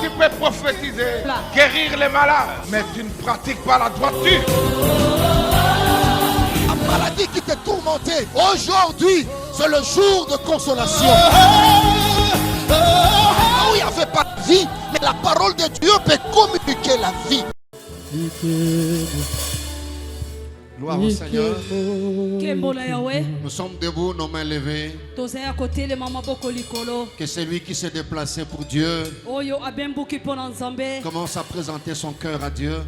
tu peux prophétiser, guérir les malades, mais tu ne pratiques pas la droiture. La maladie qui te tourmentait, aujourd'hui, c'est le jour de consolation. Ah oui, il n'y avait pas de vie, mais la parole de Dieu peut communiquer la vie. Gloire au Seigneur. Nous sommes debout, nos mains levées. Que celui qui s'est déplacé pour Dieu commence à présenter son cœur à Dieu.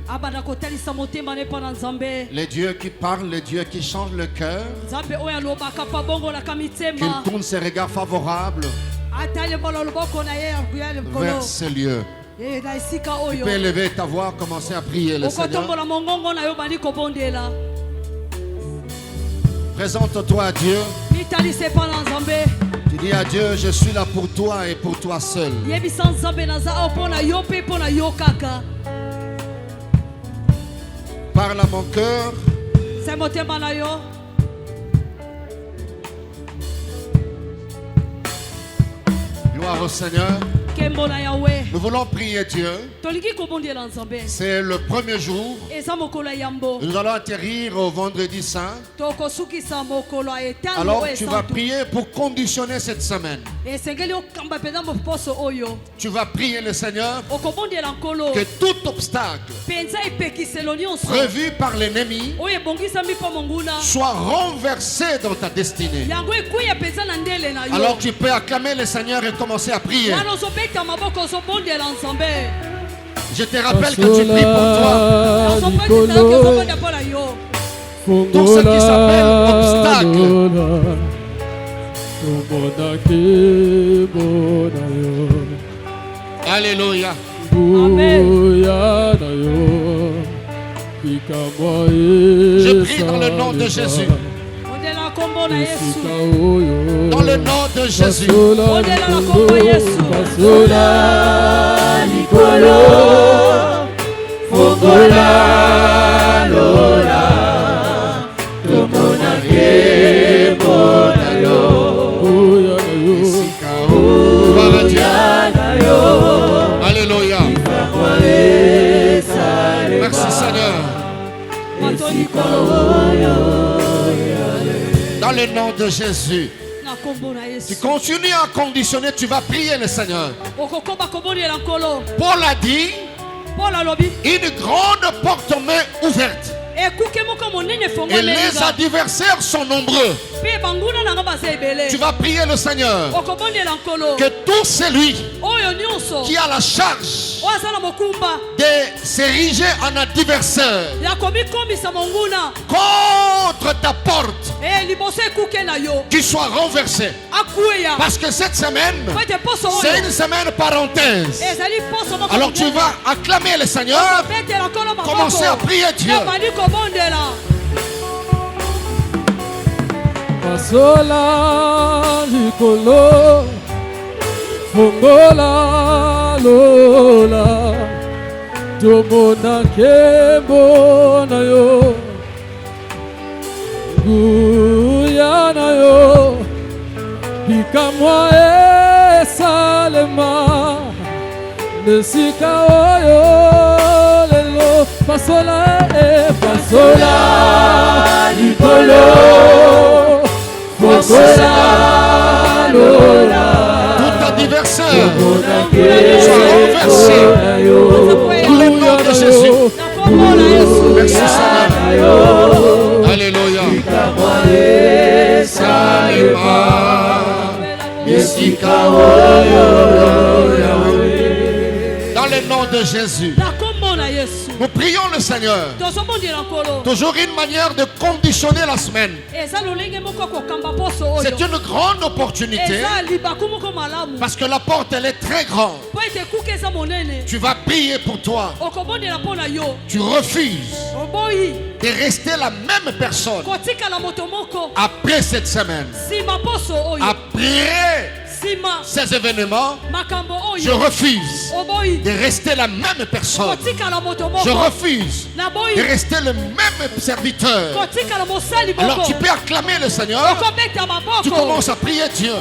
Les dieux qui parlent, les dieux qui changent le cœur, qu'il tourne ses regards favorables vers ces lieux. Tu peux élever ta voix, commencer à prier le Seigneur. Présente-toi à Dieu. Tu dis à Dieu, je suis là pour toi et pour toi seul. Parle à mon cœur. Gloire au Seigneur. Nous voulons prier Dieu. C'est le premier jour. Nous allons atterrir au vendredi saint. Alors tu vas prier pour conditionner cette semaine. Tu vas prier le Seigneur que tout obstacle prévu par l'ennemi soit renversé dans ta destinée. Alors tu peux acclamer le Seigneur et commencer à prier. Je te rappelle que tu pries pour toi. Tout ce qui s'appelle obstacle. Alléluia. Je prie dans le nom de Jésus. Dans le nom de Jésus. Alléluia. Merci Seigneur. Dans le nom de Jésus. Tu continues à conditionner, tu vas prier le Seigneur. Paul a dit, une grande porte m'est ouverte. Et les adversaires sont nombreux. Tu vas prier le Seigneur que tout celui qui a la charge de s'ériger en adversaire contre ta porte, qu'il soit renversé. Parce que cette semaine, c'est une semaine parenthèse. Alors tu vas acclamer le Seigneur, commencer à prier Dieu. Pasola likolo fongola lola tomona kembo na yo guya na yo bikamwa esalema nesika oyo lelo pasola pasola likolo fongola lola tout adversaire soit renversé dans le nom de Jésus. Merci Seigneur. Alléluia. Dans le nom de Jésus. Nous prions le Seigneur. Toujours une manière de conditionner la semaine. C'est une grande opportunité. Parce que la porte elle est très grande. Tu vas prier pour toi. Tu refuses de rester la même personne après cette semaine. Après ces événements, je refuse de rester la même personne. Je refuse de rester le même serviteur. Alors tu peux acclamer le Seigneur. Tu commences à prier Dieu.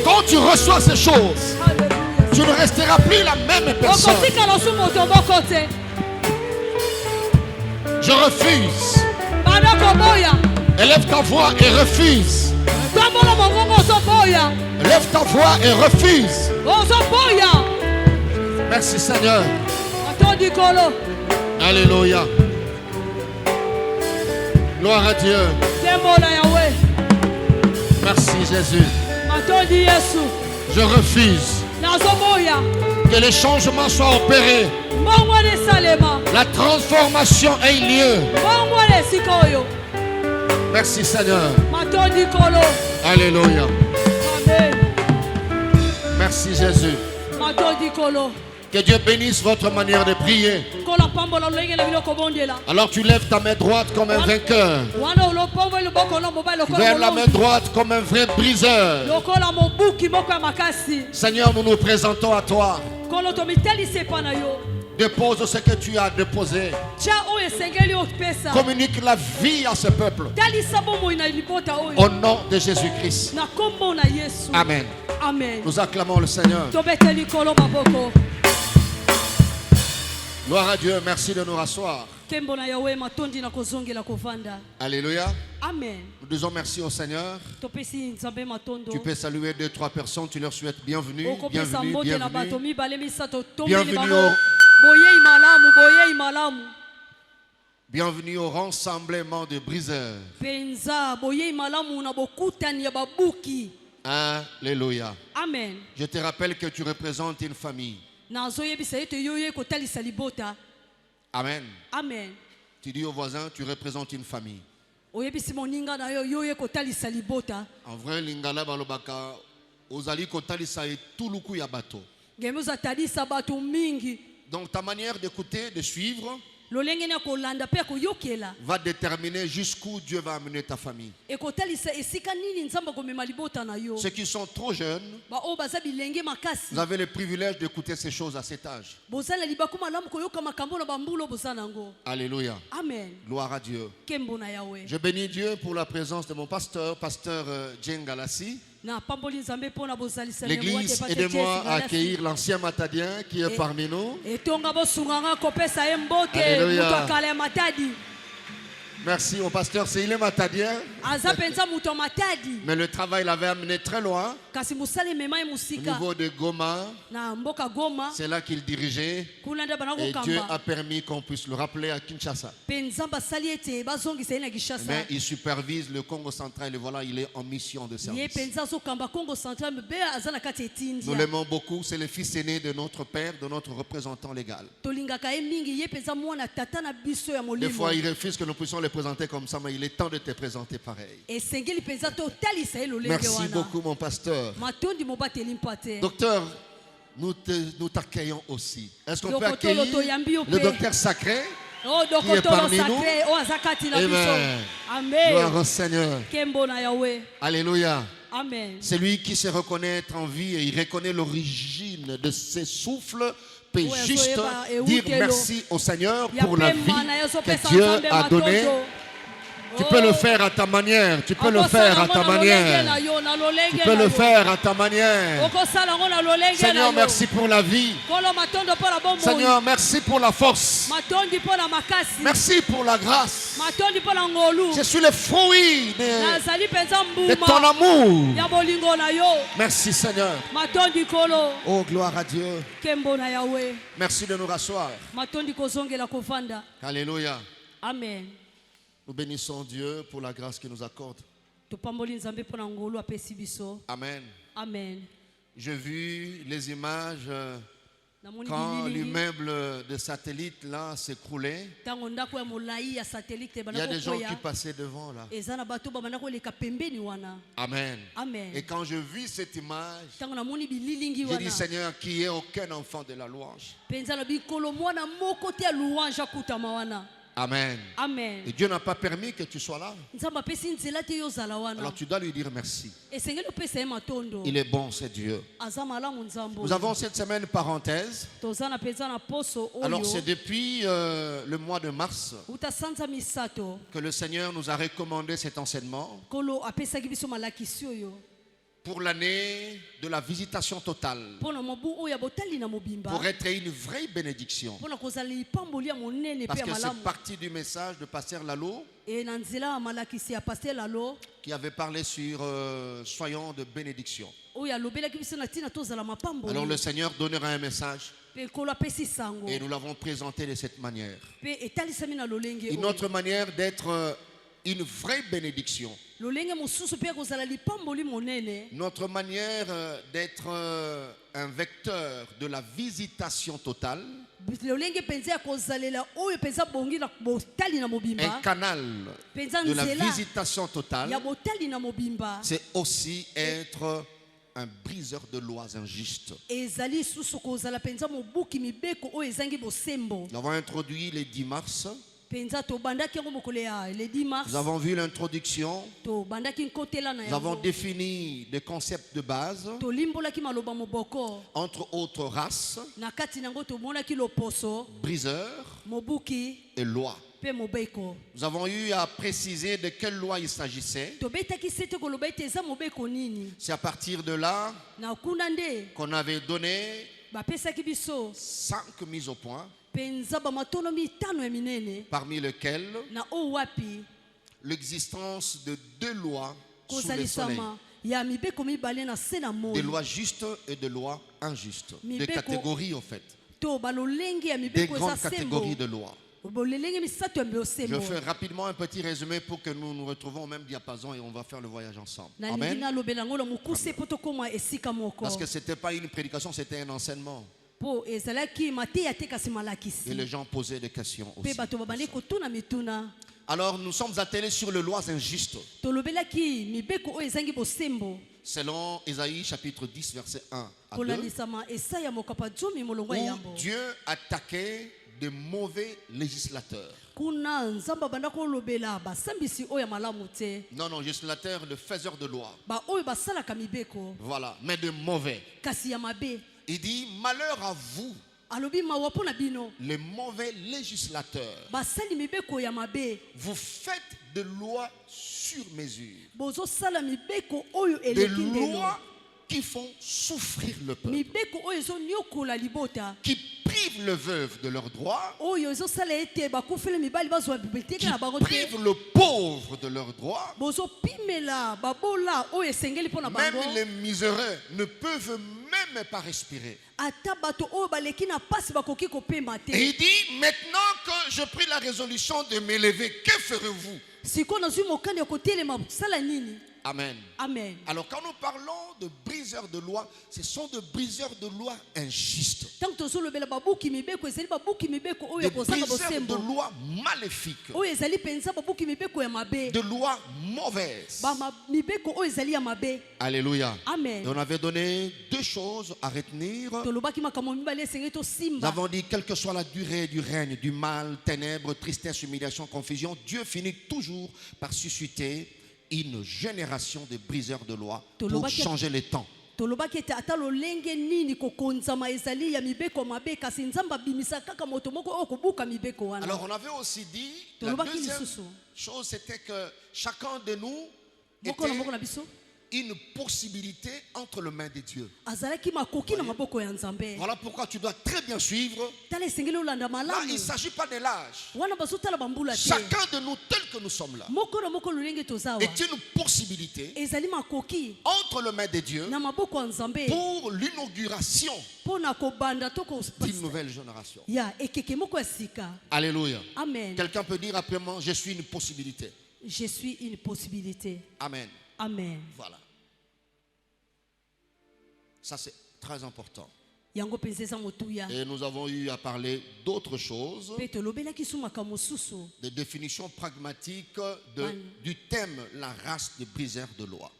Quand tu reçois ces choses, Tu ne resteras plus la même personne. Je refuse. Élève ta voix et refuse. Lève ta voix et refuse. Merci Seigneur. Alléluia. Gloire à Dieu. Merci Jésus. Je refuse que les changements soient opérés. La transformation ait lieu. Merci Seigneur. Alléluia. Merci Jésus. Que Dieu bénisse votre manière de prier. Alors tu lèves ta main droite comme un vainqueur. Vers la main droite comme un vrai briseur. Seigneur, nous nous présentons à toi. Dépose ce que tu as déposé. Communique la vie à ce peuple. Au nom de Jésus-Christ. Amen. Nous acclamons le Seigneur. Gloire à Dieu, merci de nous rasseoir. Alléluia. Amen. Nous disons merci au Seigneur. Tu peux saluer 2-3 personnes, tu leur souhaites bienvenue. Bienvenue, bienvenue. Bienvenue au rassemblement de briseurs. Alléluia. Amen. Je te rappelle que tu représentes une famille. Amen. Amen. Tu dis au voisin, tu représentes une famille. En vrai, lingala balobaka ozali kotalisa etuluku ya bato. Donc ta manière d'écouter, de suivre, va déterminer jusqu'où Dieu va amener ta famille. Ceux qui sont trop jeunes, vous avez le privilège d'écouter ces choses à cet âge. Alléluia. Amen. Gloire à Dieu. Je bénis Dieu pour la présence de mon pasteur Djengalassi. L'église, aidez-moi à accueillir l'ancien Matadien qui est parmi nous. Alléluia. Merci mon pasteur, c'est il est Matadien. Mais le travail l'avait amené très loin. Au niveau de Goma, c'est là qu'il dirigeait. Et Dieu a permis qu'on puisse le rappeler à Kinshasa. Mais il supervise le Congo central et voilà, il est en mission de service. Nous l'aimons beaucoup, c'est le fils aîné de notre père, de notre représentant légal. Des fois, il refuse que nous puissions le présenter comme ça, mais il est temps de te présenter pareil. Merci beaucoup mon pasteur. Docteur, nous t'accueillons aussi. Est-ce qu'on peut accueillir le docteur sacré qui est parmi nous? Amen. Gloire au Seigneur. Alléluia. Amen. C'est lui qui se reconnaît être en vie et il reconnaît l'origine de ses souffles. Peut juste dire merci au Seigneur pour la vie que Dieu a donnée. Tu peux le faire à ta manière. Tu peux le faire à ta manière. Tu peux le faire à ta manière. Seigneur, merci pour la vie. Seigneur, merci pour la force. Merci pour la grâce. Je suis le fruit de ton amour. Merci Seigneur. Oh, gloire à Dieu. Merci de nous rasseoir. Alléluia. Amen. Nous bénissons Dieu pour la grâce qu'il nous accorde. Amen. Amen. J'ai vu les images quand l'immeuble de satellite là s'écroulait. Il y a des gens qui passaient devant là. Amen. Amen. Et quand je vis cette image, j'ai dit Seigneur, qu'il n'y ait aucun enfant de la louange. Amen. Amen. Et Dieu n'a pas permis que tu sois là. Alors tu dois lui dire merci. Il est bon, c'est Dieu. Nous avons cette semaine parenthèse. Alors c'est depuis le mois de mars que le Seigneur nous a recommandé cet enseignement. pour l'année de la visitation totale, pour être une vraie bénédiction. Parce que c'est partie du message de Pasteur Lalo qui avait parlé sur soyons de bénédiction. Alors le Seigneur donnera un message et nous l'avons présenté de cette manière. Une autre manière d'être une vraie bénédiction. Notre manière d'être un vecteur de la visitation totale, un canal de la visitation totale, c'est aussi être un briseur de lois injustes. Nous avons introduit les 10 mars. Nous avons vu l'introduction. Nous avons défini des concepts de base. Entre autres races, briseurs et lois. Nous avons eu à préciser de quelle loi il s'agissait. C'est à partir de là qu'on avait donné 5 mises au point, parmi lesquelles l'existence de 2 lois sous le soleil. Des lois justes et des lois injustes. Des catégories en fait. Des grandes catégories de lois. Je fais rapidement un petit résumé pour que nous nous retrouvons au même diapason et on va faire le voyage ensemble. Amen. Parce que ce n'était pas une prédication, c'était un enseignement. Et les gens posaient des questions aussi. Alors nous sommes attelés sur les lois injustes. Selon Ésaïe chapitre 10 verset 1 à 2, où Dieu attaquait de mauvais législateurs. Non, législateurs, de faiseurs de loi. Voilà, mais de mauvais. Il dit, malheur à vous, les mauvais législateurs. Vous faites des lois sur mesure. Des lois qui font souffrir le peuple, qui privent le veuve de leurs droits, qui privent le pauvre de leurs droits. Même les miséreux ne peuvent même pas respirer. Et il dit, maintenant que je pris la résolution de m'élever, que ferez-vous? Amen. Amen. Alors quand nous parlons de briseurs de loi, ce sont de briseurs de loi injustes. Des briseurs de loi maléfiques. De loi mauvaises. Alléluia. Amen. Et on avait donné 2 choses à retenir. Nous avons dit, quelle que soit la durée du règne du mal, ténèbres, tristesse, humiliation, confusion, Dieu finit toujours par susciter une génération de briseurs de loi pour changer les temps. Alors on avait aussi dit, la deuxième chose c'était que chacun de nous était une possibilité entre les mains de Dieu. Voilà pourquoi tu dois très bien suivre. Là, il ne s'agit pas de l'âge. Chacun de nous, tel que nous sommes là, est une possibilité entre les mains de Dieu pour l'inauguration d'une nouvelle génération. Alléluia. Amen. Quelqu'un peut dire après moi, je suis une possibilité. Je suis une possibilité. Amen. Amen. Voilà. Ça c'est très important. Et nous avons eu à parler d'autres choses, des définitions pragmatiques du thème la race des briseurs de loi.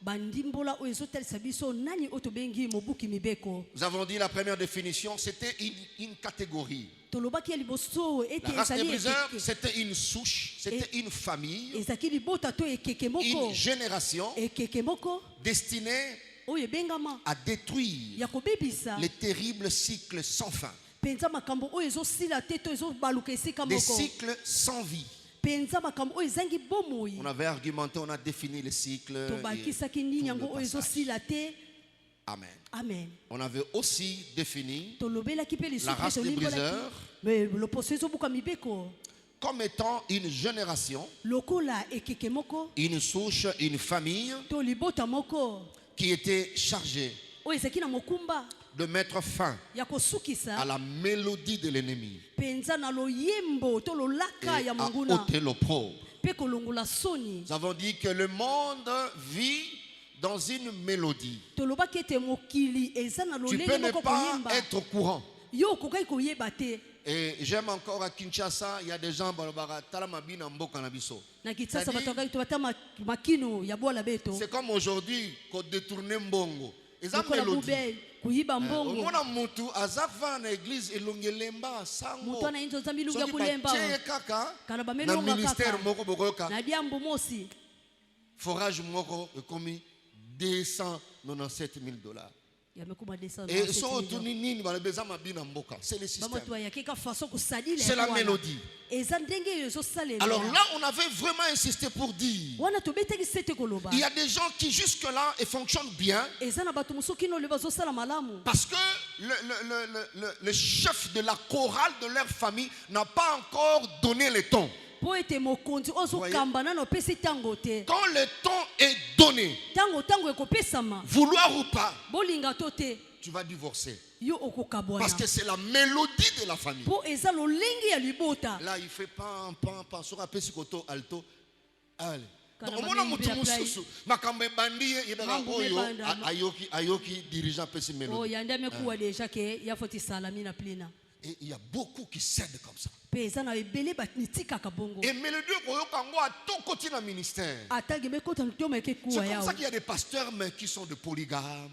Nous avons dit la première définition, c'était une catégorie. La race des briseurs, c'était une souche, c'était une famille, une génération destinée à détruire les terribles cycles sans fin, des cycles sans vie, On avait argumenté, on a défini le cycle. Amen. Amen. On avait aussi défini la race des briseurs comme étant une génération, une souche, une famille qui était chargée de mettre fin à la mélodie de l'ennemi et à ôter l'opprobre. Nous avons dit que le monde vit dans une mélodie. Tu peux ne pas être au courant. Et j'aime encore à Kinshasa, il y a des gens c'est comme aujourd'hui qu'on détourne Mbongo. Ils ont mélodie. On a mutu azava na église elongelemba sango. Na ministère moko bokoka. Forage moko ekomi $297,000. Et c'est le système. C'est la mélodie. Alors là, on avait vraiment insisté pour dire il y a des gens qui jusque-là fonctionnent bien parce que le chef de la chorale de leur famille n'a pas encore donné le ton. Quand le ton est donné, vouloir ou pas, tu vas divorcer. Parce que c'est la mélodie de la famille. Là, il fait pan, sur un pescoto alto. Allez. Ayoki dirigeant pesi mélodie. Et il y a beaucoup qui cèdent comme ça. Et mélodie à tout côté dans le ministère. C'est comme ça qu'il y a des pasteurs mais qui sont de polygames.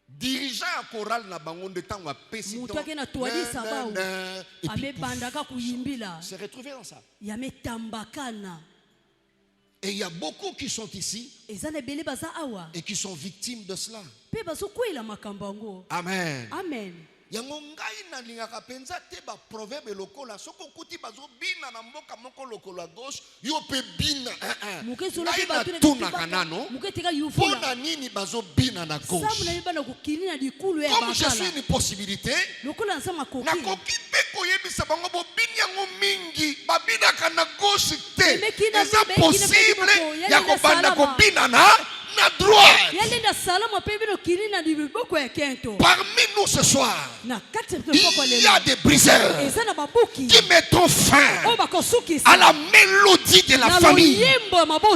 Dirigeant à chorale na bango de temps à pesi. C'est retrouvé dans ça. Et il y a beaucoup qui sont ici et qui sont victimes de cela. Amen. Amen. Yango ngai na lingaka penza te ba proverbe lokola soko kuti bazo bina na mboka moko lokola gauche yo pe bina ngai na tuna kanano pona nini bazo bina na gauche comme je suis une possibilité na koki pe koyebisa bango bo bini yango mingi babina na gauche te eza possible ya kobanda kobina na droite. Parmi nous ce soir, il y a des briseurs qui mettront fin à la mélodie de la famille.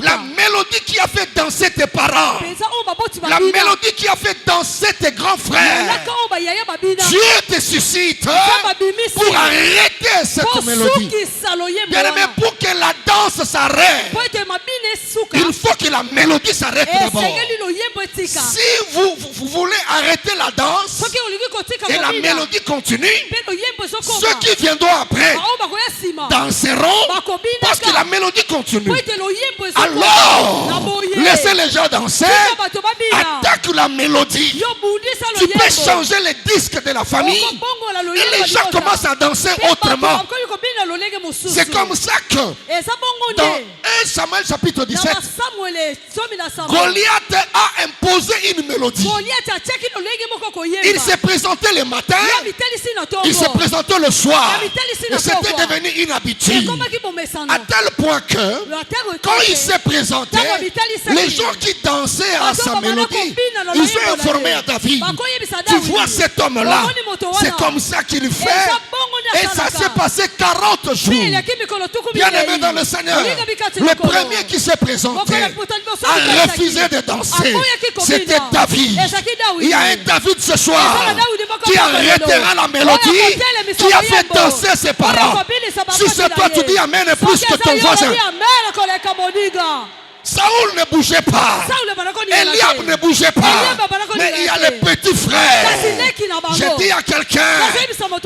La mélodie qui a fait danser tes parents. La mélodie qui a fait danser tes grands frères. Dieu te suscite pour arrêter cette mélodie. Bien aimé, pour que la danse s'arrête, il faut que la mélodie s'arrête d'abord. Si vous voulez arrêter la danse et la mélodie continue, ceux qui viendront après danseront parce que la mélodie continue. Alors, laissez les gens danser, attaque la mélodie. Tu peux changer les disques de la famille et les gens commencent à danser autrement. C'est comme ça que dans 1 Samuel chapitre 17, Goliath a imposé une mélodie. Il s'est présenté le matin, il s'est présenté le soir, et c'était devenu une habitude. À tel point que, quand il s'est présenté, les gens qui dansaient à sa mélodie, ils ont informé à David. Tu vois cet homme-là, c'est comme ça qu'il fait. Et ça s'est passé 40 jours. Bien aimé dans le Seigneur, le premier qui s'est présenté a refusé de danser. C'était David. Il y a un David ce soir qui arrêtera la mélodie, qui a fait danser ses parents. Si c'est toi, tu dis Amen plus que ton voisin. Saoul ne bougeait pas. Eliab ne bougeait pas. Mais il y a les petits frères. Je dis à quelqu'un,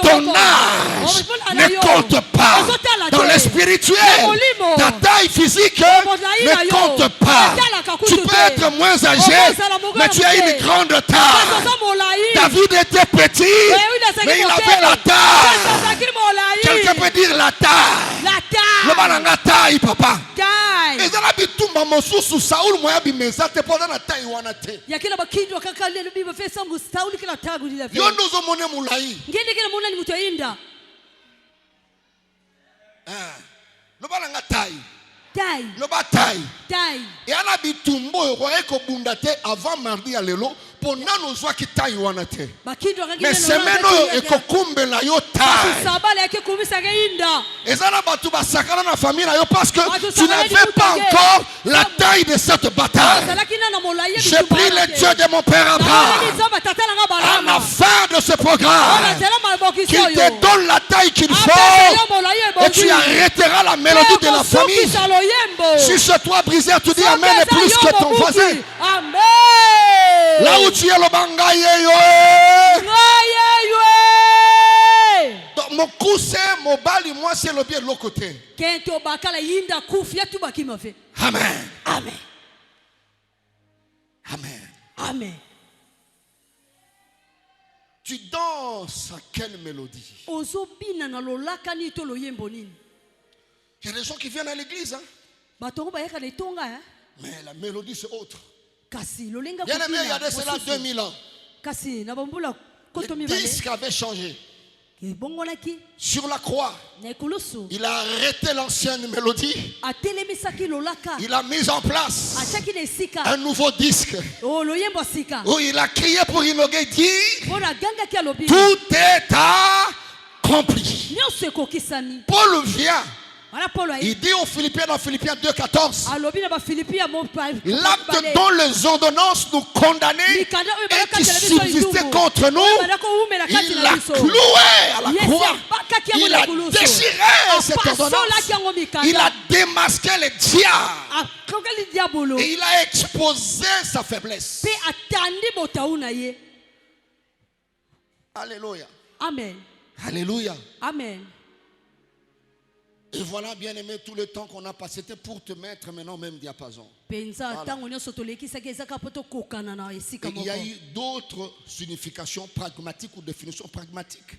ton âge ne compte pas. Dans le spirituel, ta taille physique ne compte pas. Tu peux être moins âgé, mais tu as une grande taille. David était petit, mais il avait la taille la taille. La taille. Le balanga taille, papa. Taille. Et dans la bitumba mosusu Saul moya bimeza te pendant la taille wana te. Yakila bakindo kakale le biba fesa mu Saul kila tagu dila fe. Yo ndozo mone mulai. Ngende kila mona ni muto inda. Le balanga taille. Taille. Le bataille. Taille. Et à la bitumbo yo ko bundate avant mardi à lelo. Mais semaine ekokumbela yo taille. Et ça batu basakana na famille na yo parce que tu n'avais pas encore la taille de cette bataille. J'ai pris le Dieu de mon père Abraham à la fin de ce programme qu'il te donne la taille qu'il faut et tu arrêteras la mélodie de la famille. Si ce toit brisé, tu dis amen et plus que ton voisin. Amen. Là où tu es le banga yeyo. Mon cousin, mon bali, moi c'est le bien de l'autre côté. Amen. Amen. Amen. Amen. Tu danses à quelle mélodie? Il y a des gens qui viennent à l'église, hein? Mais la mélodie c'est autre. Bien aimé, il y a de cela 2000 ans. Le disque avait changé. Sur la croix, il a arrêté l'ancienne mélodie. Il a mis en place un nouveau disque où il a crié pour inaugurer, dit tout est accompli. Paul vient. Il dit aux Philippiens dans Philippiens 2,14 l'acte dont les ordonnances nous condamnaient et qui subsistait contre nous, il l'a cloué à la croix. Il a déchiré cette ordonnance. Il a démasqué les diables. Et il a exposé sa faiblesse. Alléluia. Amen. Alléluia. Amen. Et voilà, bien aimé, tout le temps qu'on a passé, c'était pour te mettre maintenant au même diapason. Voilà. Il y a eu d'autres significations pragmatiques ou définitions pragmatiques.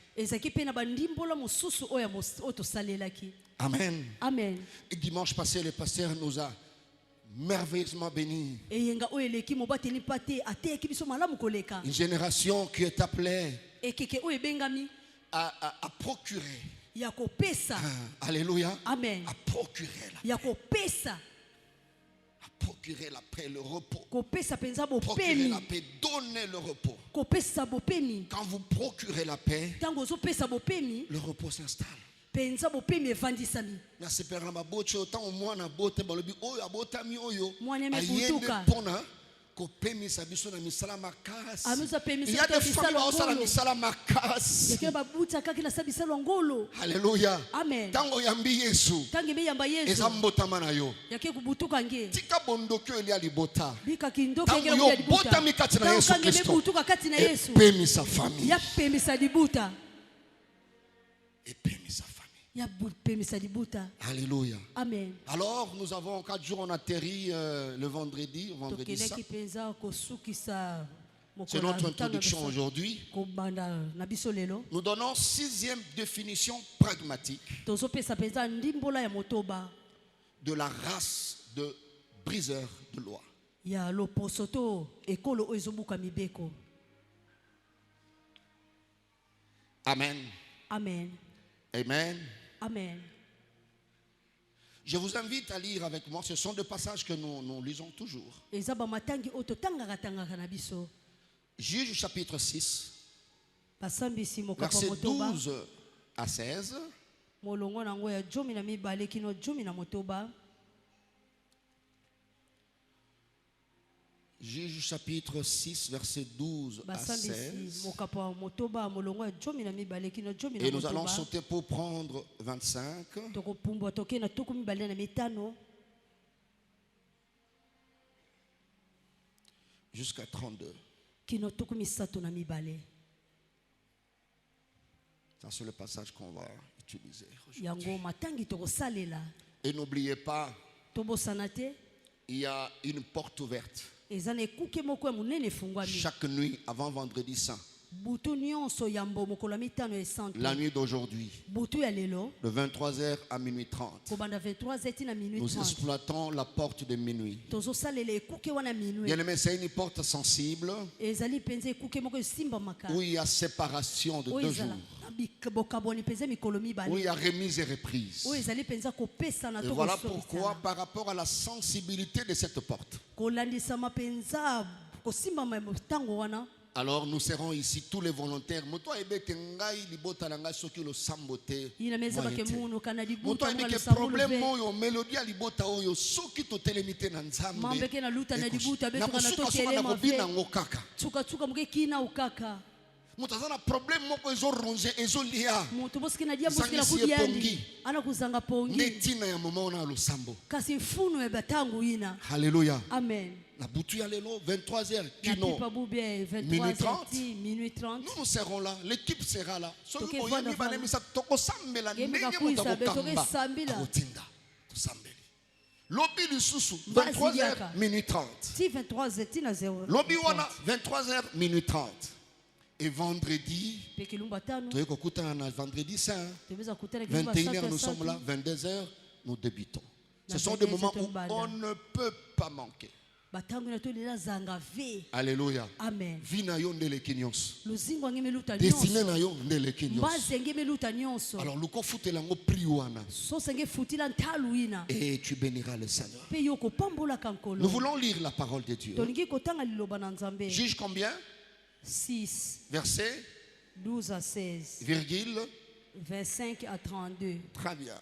Amen. Amen. Et dimanche passé, le pasteur nous a merveilleusement bénis. Une génération qui est appelée à procurer. Alléluia. Amen. À procurer la paix. À procurer la paix, le repos. Procurer la paix, donner le repos. Quand vous procurez la paix, le repos s'installe. Il y a des femmes alléluia. Amen. Tango yambi Yesu. Eza mbotama na yo. Tika bondokyo elia libota. Tango yo botami kati na Yesu Kristo. Epemi sa famille. Epemi sa famille. Alléluia. Amen. Alors nous avons 4 jours, on atterrit le vendredi saint. C'est notre introduction aujourd'hui. Nous donnons 6e définition pragmatique de la race de briseurs de loi. Amen. Amen. Amen. Amen. Je vous invite à lire avec moi. Ce sont des passages que nous lisons toujours. Juge chapitre 6, versets 12 à 16. Juge chapitre 6, verset 12 à 16. Et nous allons sauter pour prendre 25. Jusqu'à 32. Ça, c'est le passage qu'on va utiliser aujourd'hui. Et n'oubliez pas, il y a une porte ouverte chaque nuit avant vendredi saint. La nuit d'aujourd'hui, de 23h à minuit 30, nous exploitons la porte de minuit. Bien aimé, c'est une porte sensible où il y a séparation de 2 jours, où il y a remise et reprise. Et voilà pourquoi, par rapport à la sensibilité de cette porte, alors nous serons ici tous les volontaires. Mutazana problème moko ezo ronge ezo lia. Netina ya mama ona lusambo. Alléluia. Amen. La boutu ya lelo 23h kino. Minuit 30. Nous serons là, l'équipe sera là. Soki moyeni banemisa toko sambela ndenge mutako kamba. Otinda. Tosambeli. Lobby lisusu 23h minuit 30. Si 23h Lobby wana 23h minuit 30. Et vendredi, vendredi saint, 21h nous sommes là, 22h nous débutons. Ce sont des moments où on ne peut pas manquer. Alléluia. Amen. Vinayo ndele kinyos. Destiné nayo ndele kinyos. Alors luko futela ngo priwana. Et tu béniras le Seigneur. Nous voulons lire la parole de Dieu. Juge combien? 6. Verset 12 à 16. Virgule 25 à 32. Très bien.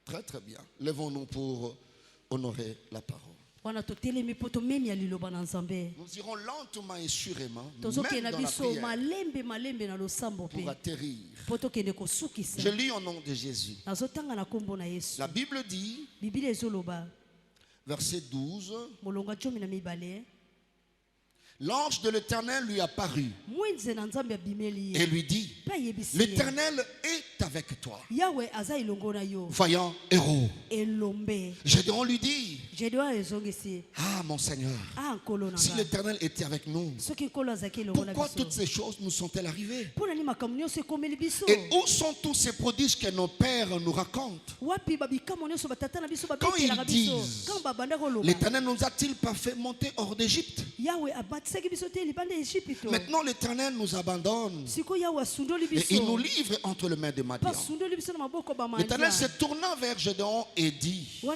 Très très bien. Levons-nous pour honorer la parole. Nous irons lentement et sûrement, même dans la prière, pour atterrir. Je lis au nom de Jésus. La Bible dit, verset 12, l'ange de l'Éternel lui apparut et lui dit, l'Éternel est avec toi, vaillant héros. Gédéon lui dit, ah mon Seigneur, si l'Éternel était avec nous, pourquoi toutes ces choses nous sont-elles arrivées? Et où sont tous ces prodiges que nos pères nous racontent? Quand ils disent, l'Éternel nous a-t-il pas fait monter hors d'Égypte? Maintenant l'Éternel nous abandonne et il nous livre entre les mains de Madian. L'Éternel se tourna vers Gédéon et dit, va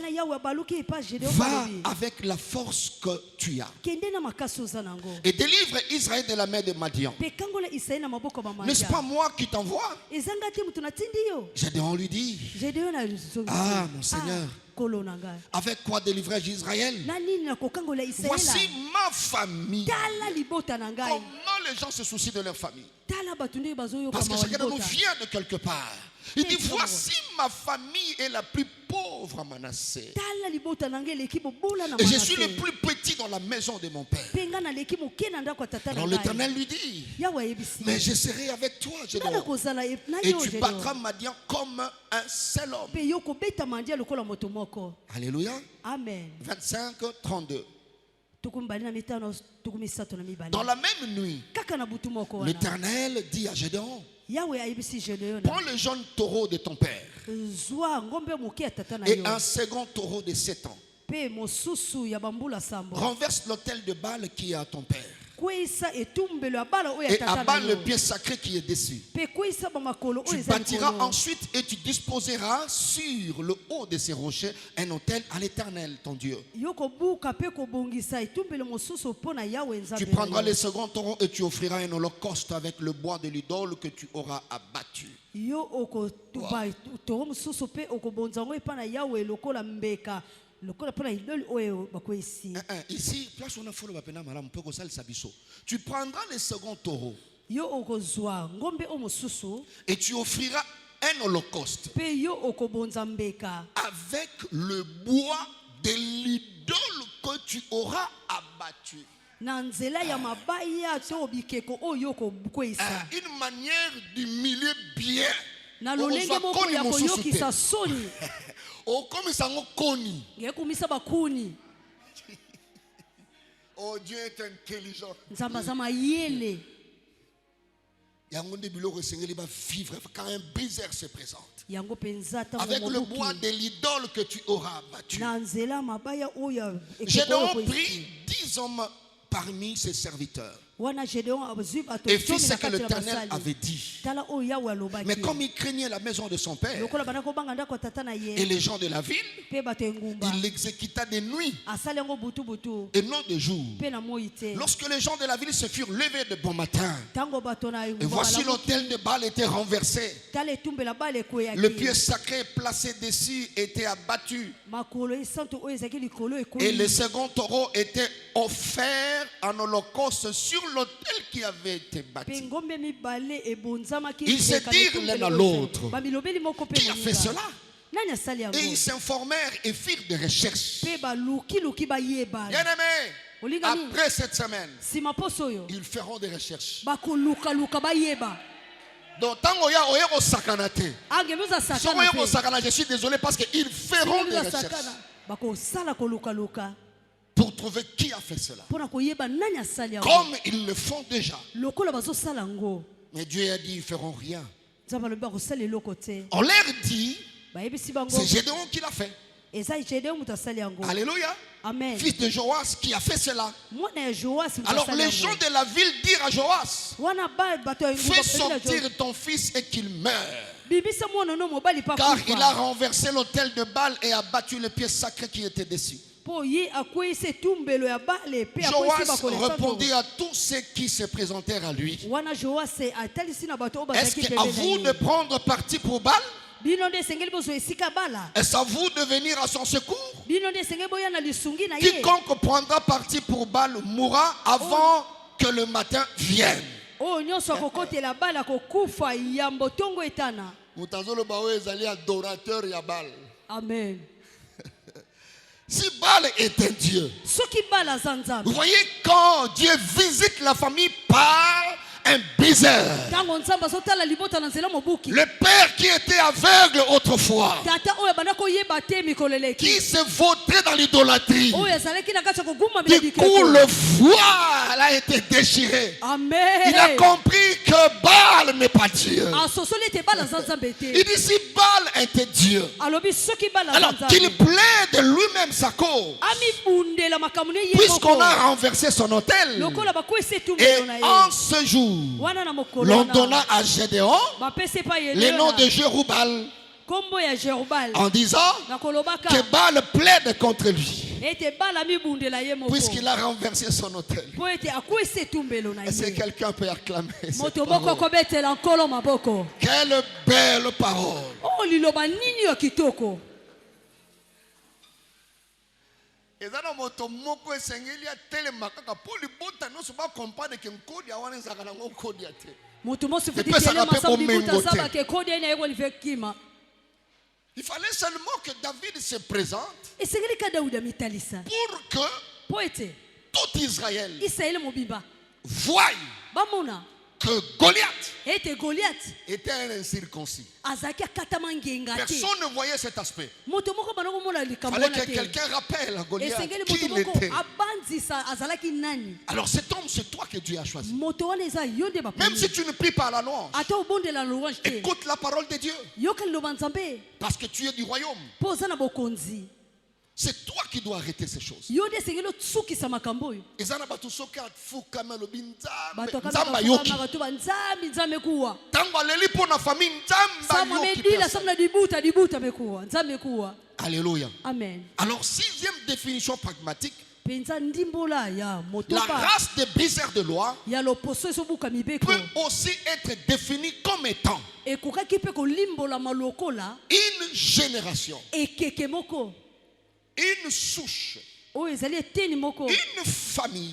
avec la force que tu as et délivre Israël de la main de Madian. N'est-ce pas moi qui t'envoie? Gédéon lui dit, ah mon Seigneur, avec quoi délivrais-je Israël? Voici ma famille. Comment les gens se soucient de leur famille? Parce que chacun de nous vient de quelque part. Il dit, voici ma famille est la plus pauvre à Manassé. Et je suis le plus petit dans la maison de mon père. Alors l'Éternel lui dit, mais je serai avec toi, Gédéon, et tu battras Madian comme un seul homme. Alléluia. Amen. 25, 32. Dans la même nuit, l'Éternel dit à Gédéon, prends le jeune taureau de ton père et un second taureau de 7 ans. Renverse l'autel de Baal qui est à ton père et abat le pied sacré qui est dessus. Tu bâtiras ensuite et tu disposeras sur le haut de ces rochers un autel à l'Éternel ton Dieu. Tu prendras le second taureau et tu offriras un holocauste avec le bois de l'idole que tu auras abattu. Wow. Ici, tu prendras le second taureau et tu offriras un holocauste avec le bois de l'idole que tu auras abattu. Une manière d'humilier bien. Oh, comme ça, oh, Dieu est intelligent. quand un briseur se présente. Avec le bois de l'idole que tu auras battu. Gédéon prit 10 hommes parmi ses serviteurs et fit ce que l'Éternel avait dit. Mais comme il craignait la maison de son père et les gens de la ville, il l'exécuta de nuit et non de jour. Lorsque les gens de la ville se furent levés de bon matin, et voici l'autel de Baal était renversé, le pied sacré placé dessus était abattu, et le second taureau était offert en holocauste sur l'autel qui avait été bâti. Ils se dirent l'un à l'autre, qui a fait cela? Et ils s'informèrent et firent des recherches. Bien-aimés, après cette semaine, ils feront des recherches. Donc, je suis désolé parce qu'ils feront des recherches pour trouver qui a fait cela. Comme ils le font déjà. Mais Dieu a dit, ils ne feront rien. On leur dit, c'est Gédéon qui l'a fait. Alléluia. Amen. Fils de Joas qui a fait cela. Alors les gens de la ville dirent à Joas, fais sortir ton fils et qu'il meure. Car il a renversé l'autel de Baal et a battu le pied sacré qui était dessus. Joas répondit à tous ceux qui se présentèrent à lui, est-ce qu'à vous de prendre parti pour Baal? Est-ce à vous de venir à son secours? Quiconque prendra parti pour Baal mourra avant que le matin vienne. Amen. Si Baal est un Dieu, vous voyez quand Dieu visite la famille par un baiser. Le père qui était aveugle autrefois, qui se vautrait dans l'idolâtrie, du coup le voile a été déchiré. Amen. Il a compris que Baal n'est pas Dieu. Il dit si Baal était Dieu, alors qu'il plaide lui-même sa cause, puisqu'on a renversé son autel. Et en ce jour, l'on donna à Gédéon le nom de Jérubbal, en disant que Baal plaide contre lui, puisqu'il a renversé son autel. Est-ce que quelqu'un peut acclamer cette parole? Quelle belle parole! Il fallait seulement que David se présente pour que tout Israël voie que Goliath était un incirconcis. Personne ne voyait cet aspect. Il fallait que quelqu'un rappelle à Goliath qui il était. Alors cet homme, c'est toi que Dieu a choisi. Même si tu ne pries pas à la louange, écoute la parole de Dieu. Parce que tu es du royaume. C'est toi qui dois arrêter ces choses. Alléluia. Amen. Alors, 6e définition pragmatique, la race des briseurs de loi peut aussi être définie comme étant une génération, une souche, une famille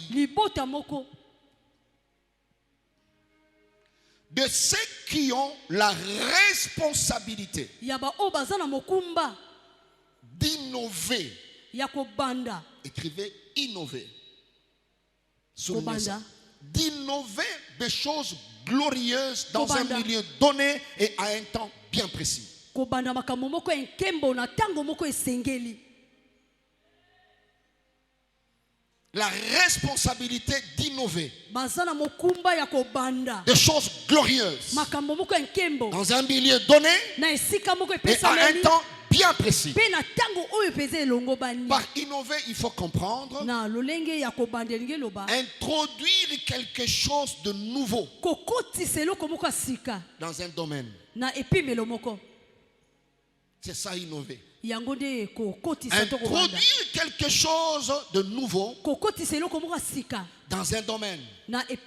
de ceux qui ont la responsabilité d'innover. Écrivez innover. D'innover des choses glorieuses dans un milieu donné et à un temps bien précis. la responsabilité d'innover des choses glorieuses dans un milieu donné et à un temps bien précis. Par innover, il faut comprendre introduire quelque chose de nouveau dans un domaine. C'est ça, innover. Introduire quelque chose de nouveau dans un domaine. Et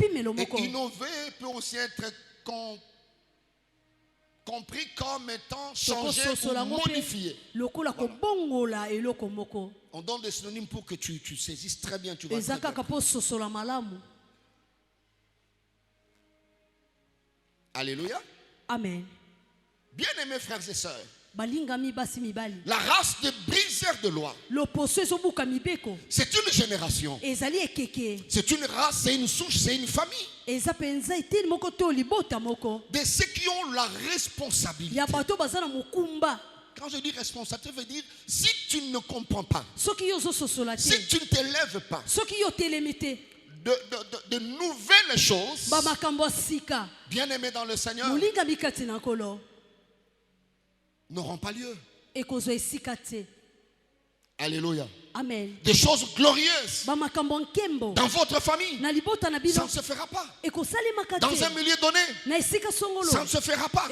innover peut aussi être compris comme étant changer ou modifier. Voilà. On donne des synonymes pour que tu saisisses très bien. Tu vas très bien. Alléluia. Amen. Bien-aimés frères et sœurs, la race des briseurs de loi, c'est une génération, c'est une race, c'est une souche, c'est une famille de ceux qui ont la responsabilité. Quand je dis responsabilité, ça veut dire si tu ne comprends pas, si tu ne t'élèves pas de nouvelles choses, bien-aimés dans le Seigneur, n'auront pas lieu. Alléluia. Amen. Des choses glorieuses dans votre famille, ça ne se fera pas. Dans un milieu donné, ça ne se fera pas.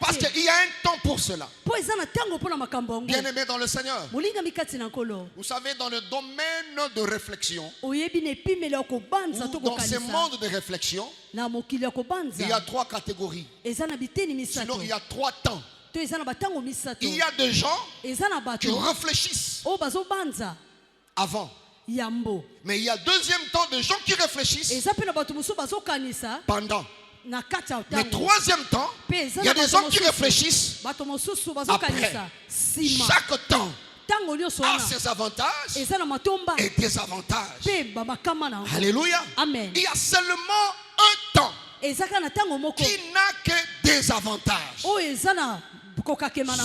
Parce qu'il y a un temps pour cela. Bien-aimés dans le Seigneur, vous savez, dans le domaine de réflexion, ou dans ce monde de réflexion, il y a 3 catégories. Sinon, il y a 3 temps. Il y a des gens qui réfléchissent avant. Mais il y a deuxième temps de gens qui réfléchissent pendant. Mais troisième temps, il y a des gens qui réfléchissent après. Chaque temps a ses avantages et désavantages. Alléluia. Amen. Il y a seulement un temps qui n'a que des avantages.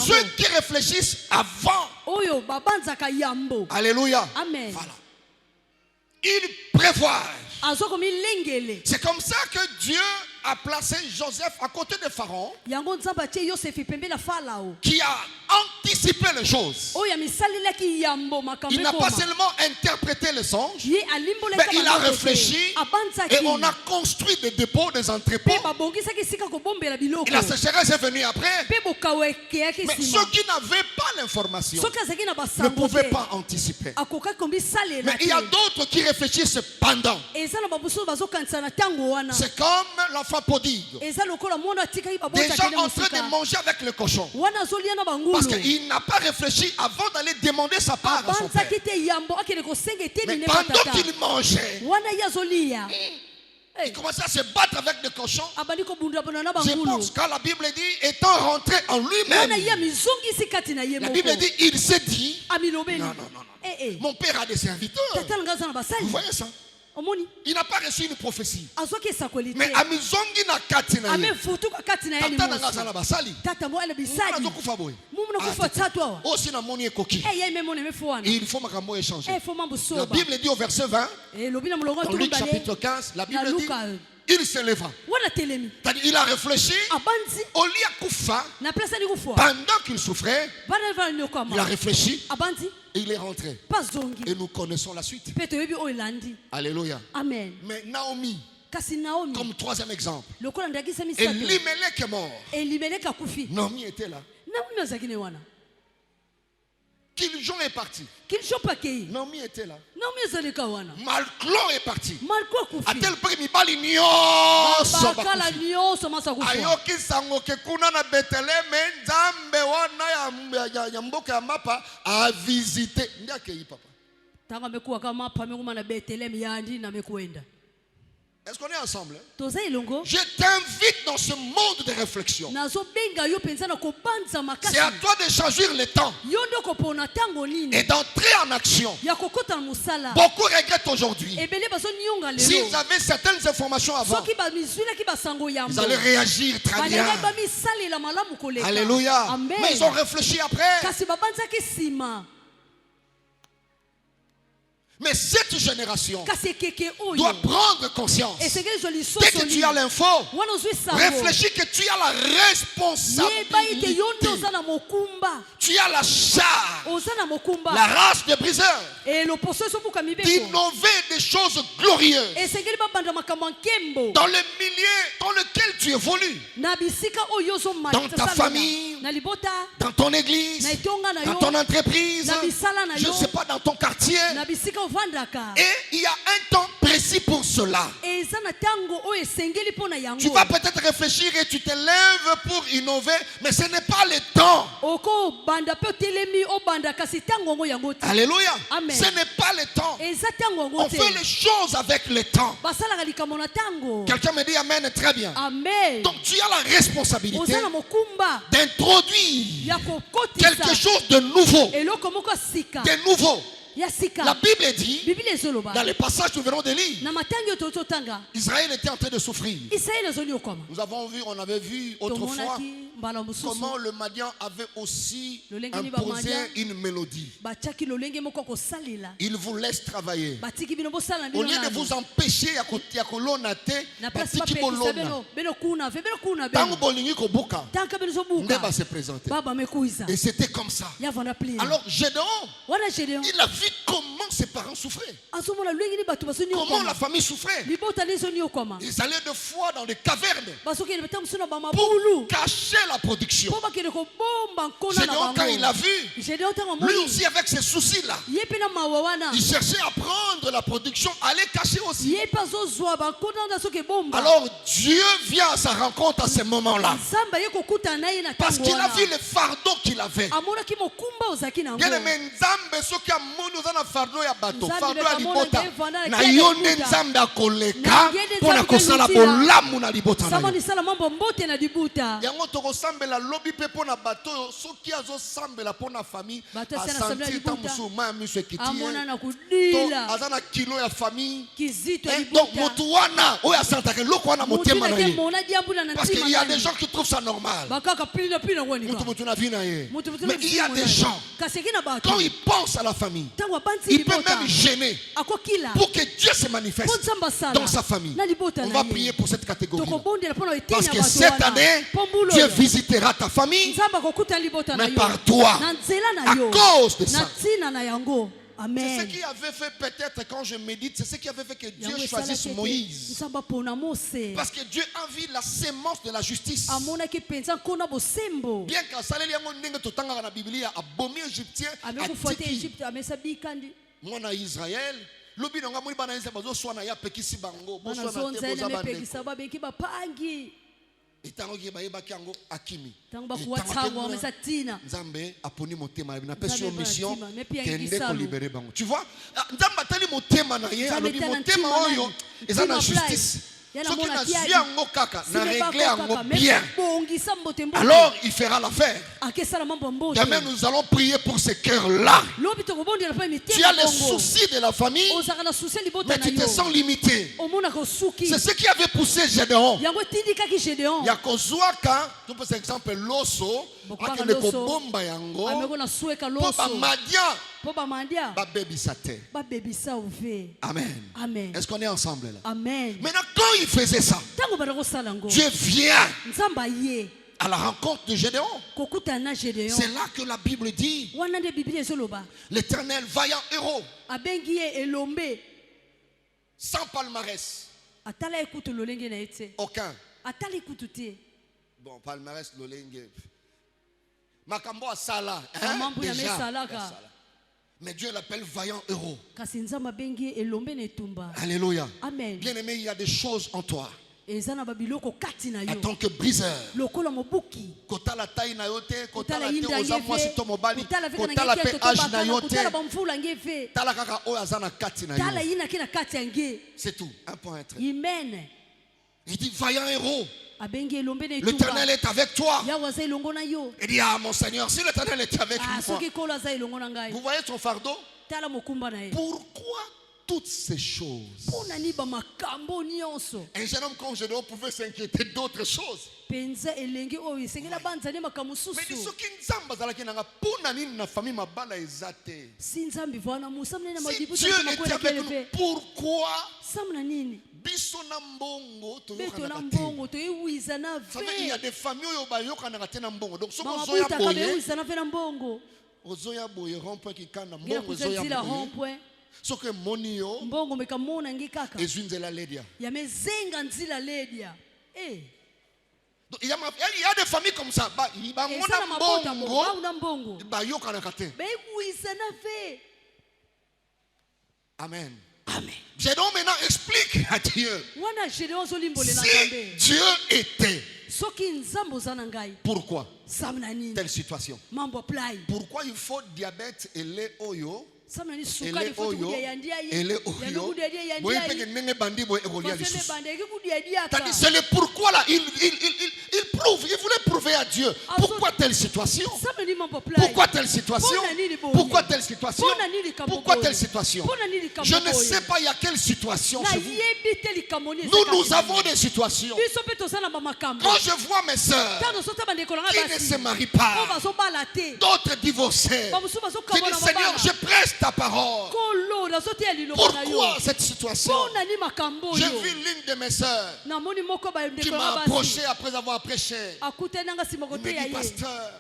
Ceux qui réfléchissent avant. Alléluia. Amen. Voilà. Ils prévoient. C'est comme ça que Dieu a placé Joseph à côté de Pharaon, qui a anticipé les choses. Il n'a pas seulement interprété le songe, mais il a réfléchi et on a construit des dépôts, des entrepôts. Et la sécheresse est venue après. Mais ceux qui n'avaient pas l'information ne pouvaient pas anticiper. Mais il y a d'autres qui réfléchissent pendant. C'est comme l'enfant prodigue, déjà en train de manger avec le cochon, parce qu'il n'a pas réfléchi avant d'aller demander sa part à son père. Mais pendant qu'il mangeait, il commençait à se battre avec le cochon. Je pense quand la Bible dit étant rentré en lui-même, la Bible dit il s'est dit non, mon père a des serviteurs. Vous voyez ça? Il n'a pas reçu une prophétie. Mais amizongi na kati na ye. Tata na ngazala basali. Muna zokufa boy. Aussi na moni ekoki. Il faut makambo échanger. La Bible dit au verset 20, dans Luc chapitre 15, la Bible dit il se leva. Il a réfléchi. Au lieu de kufa, pendant qu'il souffrait, il a réfléchi. Et il est rentré. Et nous connaissons la suite. Alléluia. Amen. Mais Naomi, comme troisième exemple, Elimelech est mort. Naomi était là. Kiljon est parti. Naomi était là. Malclon est parti. À tel point que Mibali ayoki sango ke kuna na Bethlehem nzambe wana ya mboka ya mapa a visité ndiake yi papa. Est-ce qu'on est ensemble? Je t'invite dans ce monde de réflexion. C'est à toi de changer le temps et d'entrer en action. Beaucoup regrettent aujourd'hui. S'ils avaient certaines informations avant, ils allaient réagir très bien. Alléluia. Mais ils ont réfléchi après. Mais cette génération doit prendre conscience. Dès que tu as l'info, réfléchis que tu as la responsabilité. Tu as la charge, la race des briseurs, d'innover des choses glorieuses dans le milieu dans lequel tu évolues, dans ta famille, dans ton église, dans ton entreprise, je ne sais pas, dans ton quartier. Et il y a un temps précis pour cela. Tu vas peut-être réfléchir et tu te lèves pour innover, mais ce n'est pas le temps. Alléluia. Amen. Ce n'est pas le temps. On fait les choses avec le temps. Quelqu'un me dit amen, très bien. Amen. Donc tu as la responsabilité d'introduire quelque chose de nouveau. De nouveau. La Bible dit, dans les passages que nous venons de lire, Israël était en train de souffrir. On avait vu autrefois comment le Madian avait aussi imposé une mélodie. Il vous laisse travailler. Au lieu de vous empêcher à se présenter. Et c'était comme ça. Alors Gédéon, il a vu comment ses parents souffraient. Comment la famille souffrait. Ils allaient de fois dans des cavernes pour cacher la production. Gédéon, quand il a vu, lui aussi avec ses soucis-là, il cherchait à prendre la production, à les cacher aussi. Alors Dieu vient à sa rencontre à ce moment-là. Parce qu'il a vu le fardeau qu'il avait. Bien aimé, Nzambe soki amoni oza na fardeau ya bato, fardeau ya libota, na yo nde Nzambe akoleka mpona kosala bolamu na libota na yo. Yango tokosambela lobi mpe mpona bato oyo soki azosambela mpona famille asentir ta mosusu ma ya miso ekiti ye, aza na kilo ya famille. Donc motu wana oyo asantaka eloko wana motema na ye, parce qu'il y a des gens qui trouvent ça normal. Mutu na vie na ye. Mais il y a des gens, quand ils pensent à la famille, il peut même gêner pour que Dieu se manifeste dans sa famille. On va prier pour cette catégorie. Parce que cette année, Dieu visitera ta famille, mais par toi, à cause de ça. C'est ce qui avait fait peut-être quand je médite, c'est ce qui avait fait que Dieu choisisse Moïse. Parce que Dieu a vu la sémence de la justice. Bien qu'à Salé, la Bible a abomi Égyptien, moi en Israël, lobi nanga moni bana Israël bazo swana ya pekisi bango, bo swana te boza bande. Etango ki bayeba kiango akimi. Nzambe aponi motema na peso mission kende ko libérer bango. Tu vois, Nzambe atali motema na ye, alobi motema oyo eza na justice. Soki na zia ngo kaka na régler ngo bien, alors il fera l'affaire. Demain nous allons prier pour ce cœur-là. Tu as les soucis de la famille, mais tu te sens limité. C'est ce qui avait poussé Gédéon. Yakozwaka, tu peux par exemple l'osso, akende ko bomba yango, po bamadia, ba bébisate. Amen. Amen. Est-ce qu'on est ensemble là? Amen. Maintenant quand il faisait ça, Dieu vient à la rencontre de Gédéon. C'est là que la Bible dit l'Éternel vaillant héros, sans palmarès. Aucun. Bon, palmarès lolenge. Makambo asala, déjà. Mais Dieu l'appelle vaillant héros. Alléluia. Amen. Bien aimé, il y a des choses en toi. En tant que briseur, kota la taille na yote, kota la te oza mwasi to mobali, kota la pe âge na yote, tala kaka o azana kati na yo. C'est tout. Un point être. Amen. Il dit vaillant héros. L'Éternel est avec toi. Il dit ah mon Seigneur, si l'Éternel est avec moi, vous voyez son fardeau. Pourquoi toutes ces choses. Un jeune homme comme Gédéon pouvait s'inquiéter d'autres choses. Mais si Dieu était avec nous, pourquoi biso na mbongo toyokana te? Vous savez, il y a des familles où bayokana te na mbongo. Donc soki ozoya boye rond-point kikana mbongo ozoya boye. Soki moni yo ezwi nzela ledia. Donc il y a des familles comme ça, bango na mbongo bayokana te. Amen. Amen. Gédéon maintenant explique à Dieu. Si Dieu était, pourquoi telle situation? Pourquoi il faut diabète et les oyo? C'est le pourquoi là. Il voulait prouver à Dieu. Pourquoi telle situation? Pourquoi telle situation? Pourquoi telle situation? Pourquoi telle situation? Je ne sais pas il y a quelle situation chez vous. Nous avons des situations. Quand je vois mes soeurs qui ne se marient pas, d'autres divorcés, je dis Seigneur, je presse ta parole. Pourquoi cette situation? J'ai vu l'une de mes soeurs qui m'a approché après avoir prêché. Il me dit, pasteur,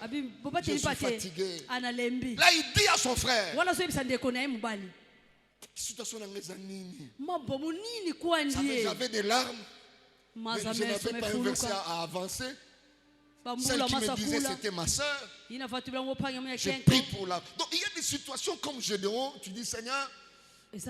je suis fatigué. Là, il dit à son frère, j'avais des larmes, mais je n'avais pas un verset à avancer. Celle qui me disait c'était ma soeur. J'ai pris pour la. Donc il y a des situations comme Gédéon, tu dis Seigneur, si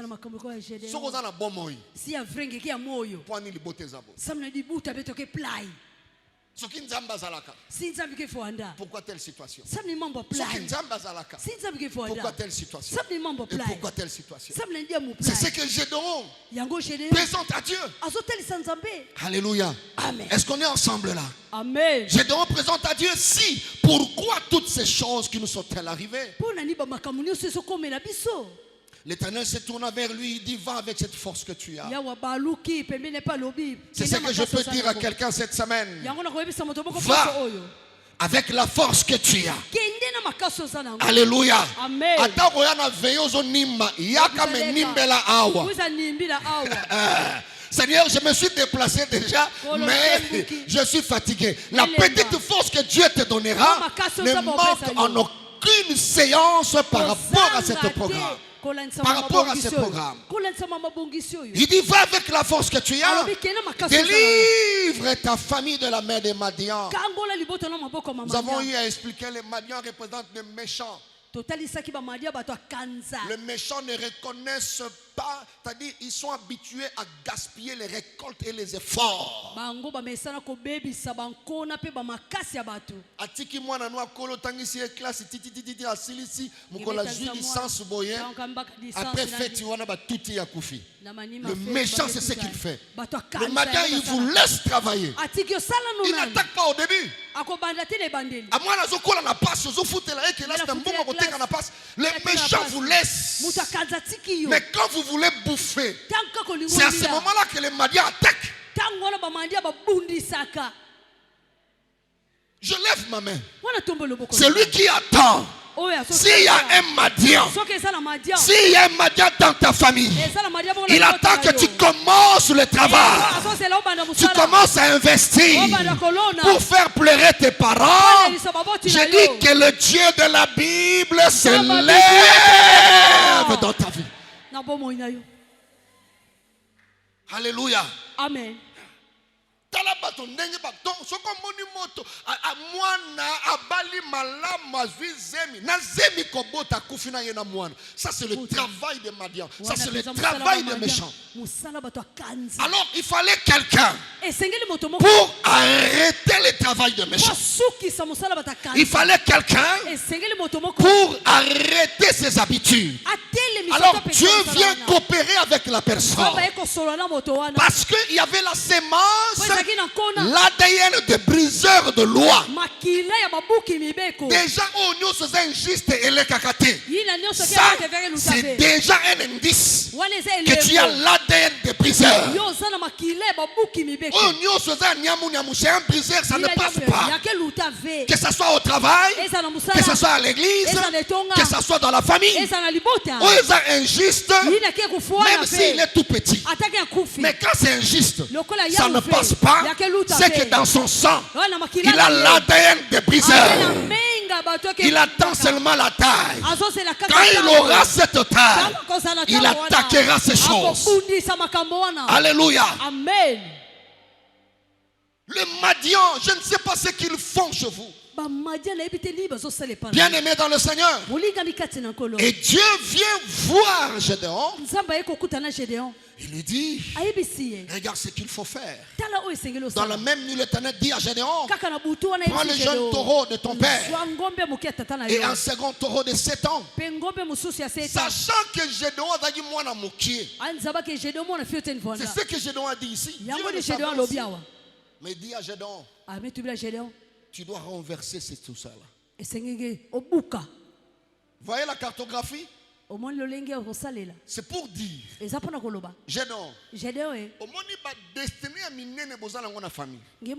pourquoi telle situation? Pourquoi telle situation? Et pourquoi telle situation? C'est ce que Gédéon présente à Dieu. Alléluia. Est-ce qu'on est ensemble là? Amen. Gédéon présente à Dieu si. Pourquoi toutes ces choses qui nous sont-elles arrivées? L'Éternel se tourna vers lui, il dit va avec cette force que tu as. C'est ce que je peux dire à quelqu'un cette semaine. Va avec la force que tu as. Alléluia. Amen. Seigneur, je me suis déplacé déjà, mais je suis fatigué. La petite force que Dieu te donnera ne manque en aucune séance par rapport à ce programme. Par rapport à ce programme. Il dit va avec la force que tu as. Délivre ta famille de la main des Madians. Nous avons eu à expliquer les Madians représentent les méchants. Les méchants ne reconnaissent pas, c'est-à-dire ils sont habitués à gaspiller les récoltes et les efforts. Atiki mwana noa kolo tangisi e classe titi asilisi mukola ju licence boyen après fête wana ba tuti ya kufi. Le méchant c'est ce qu'il fait. Le matin il vous laisse travailler. Il n'attaque pas au début. À moi la zokola na passe zo foutela et que là c'est un bon côté qu'on a passe. Les méchants vous laissent. Mais quand vous voulez bouffer, c'est à ce moment-là que les Madians attaquent. Je lève ma main. Celui qui attend. S'il y a un Madian, s'il y a un Madian dans ta famille, il attend que tu commences le travail. Tu commences à investir pour faire pleurer tes parents. Je dis que le Dieu de la Bible se lève dans ta vie. Alléluia. Amen. Talabato ndenge bato soko moni moto mwana abali malamu azwi zemi na zemi kobota kufina yena mwana. Ça c'est le travail de Madian. Ça c'est le travail des méchants. Alors il fallait quelqu'un pour arrêter le travail des méchants. Il fallait quelqu'un pour arrêter ses habitudes. Alors Dieu vient coopérer avec la personne. Parce qu'il y avait la sémence, l'ADN de briseur de loi. Déjà, on nous faisait injuste et les cacatés. Ça, c'est déjà un indice que tu as l'ADN des briseurs. C'est un briseur, ça ne passe pas. Que ce soit au travail, que ce soit à l'église, que ce soit dans la famille. Ou ils sont injustes, même s'il est tout petit. Mais quand c'est injuste, ça ne passe pas. C'est que dans son sang, il a l'ADN des briseurs. Il attend seulement la taille. Quand il aura cette taille, il attaquera ces choses. Alléluia. Amen. Le Madian, je ne sais pas ce qu'ils font chez vous. Bien aimé dans le Seigneur. Et Dieu vient voir Gédéon. Il lui dit, regarde ce qu'il faut faire. Dans la même nuit, l'Éternel dit à Gédéon, prends le jeune taureau de ton père et un second taureau de 7 ans. Sachant que Gédéon a dit moi mokié. C'est ce que Gédéon a dit ici. Mais il dit à Gédéon, tu dois renverser tout ça là. Voyez la cartographie? C'est pour dire, Gédéon, omoni ba destiné à minene bozala ngona famille. Mais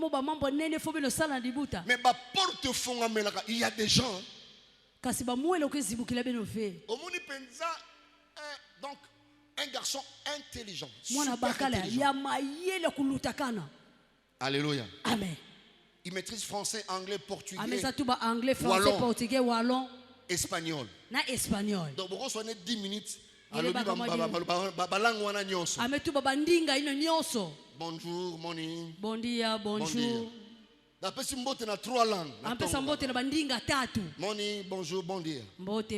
ba porte fongamelaka, il y a des gens. Omoni penza donc un garçon intelligent. Super intelligent. Alléluia. Amen. Il maîtrise français, anglais, portugais, wallon, espagnol. Donc, vous recevez 10 minutes. Bonjour, morning. Bon dia, bonjour. D'après si mbote na 3 langues. Morning, bonjour, bon dia. Mbote.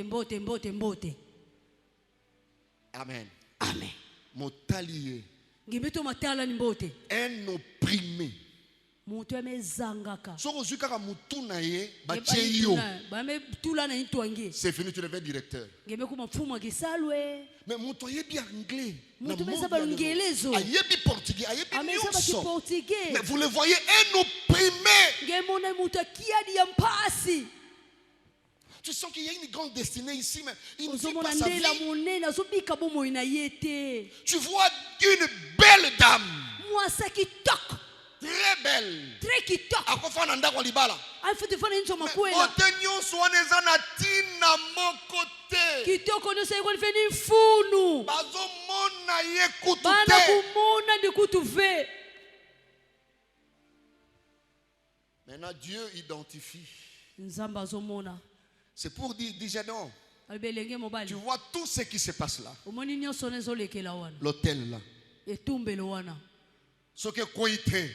Amen. Amen. Motalier. Un opprimé. C'est fini, tu deviens directeur. Mais montoyer bien anglais. Mais vous le voyez, un opprimé. Tu sens qu'il y a une grande destinée ici, mais il ne vit pas sa vie. Tu vois une belle dame. Très belle. Très kitoko. Akofana ndako libala. Kitoko no sai kwani feni funu. Bazo mona ye kutu te. Bana kumona ndi kutu ve. Maintenant Dieu identifie. Nzamba zo mona. C'est pour dire Gédéon. Tu vois tout ce qui se passe là. L'hôtel là. Ce que koite.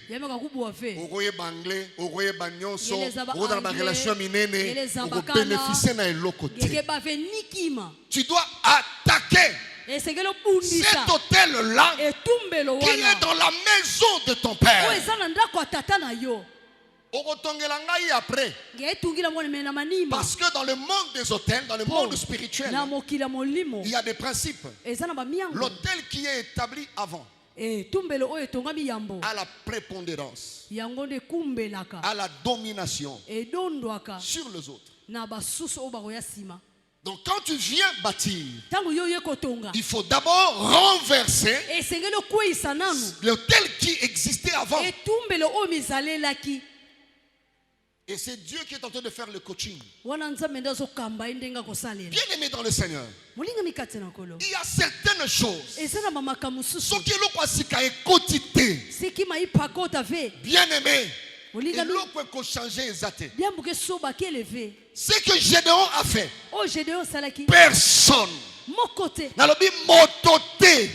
Ogoye banglais, ogoye banyonso, ogoye ba relation minene, ogo bénéficier na eloko te. Tu dois attaquer cet hôtel là qui est dans la maison de ton père. Après. Parce que dans le monde des hôtels, dans le monde spirituel, il y a des principes. L'hôtel qui est établi avant à la prépondérance, à la domination sur les autres. Donc quand tu viens bâtir, il faut d'abord renverser l'hôtel qui existait avant. Et c'est Dieu qui est en train de faire le coaching. Bien aimé dans le Seigneur, il y a certaines choses. Bien aimé, ce que Gédéon a fait, personne. Nalobi motote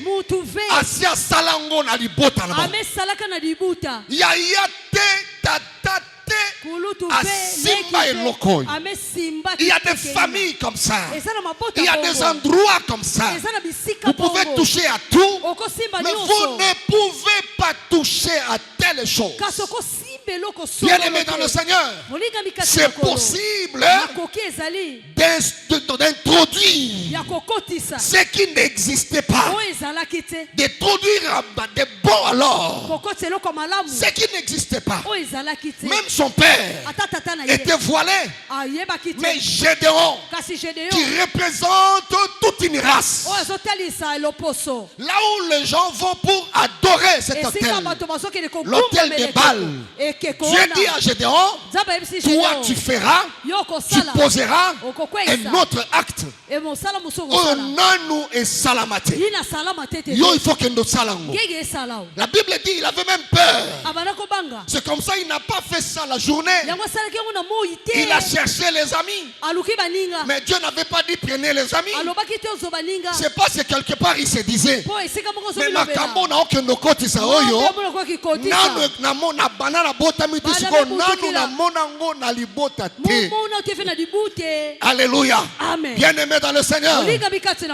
asia salango na libota na ba. Ya te tata te asimba eloko. Il y a des familles comme ça. Il y a des endroits comme ça. Vous pouvez toucher à tout, mais vous ne pouvez pas toucher à terre. telle chose. Bien-aimé dans le Seigneur, c'est possible d'introduire ce qui n'existait pas, d'introduire des bons alors ce qui n'existait pas. Même son père était voilé, mais Gédéon qui représente toute une race, là où les gens vont pour adorer cet autel, l'autel des Baals, Dieu dit à Gédéon, toi tu feras, tu poseras un autre acte. Oh non, et salamate. Yo, il faut que nous salango. La Bible dit il avait même peur. C'est comme ça il n'a pas fait ça la journée. Il a cherché les amis. Mais Dieu n'avait pas dit prenez les amis. C'est pas que quelque part il se disait. Mais ma kambo na aucun nokoti sa oyo. Nanu na banana bota mitisiko nanu na monango na libota te. Alléluia. Bien-aimé dans le Seigneur.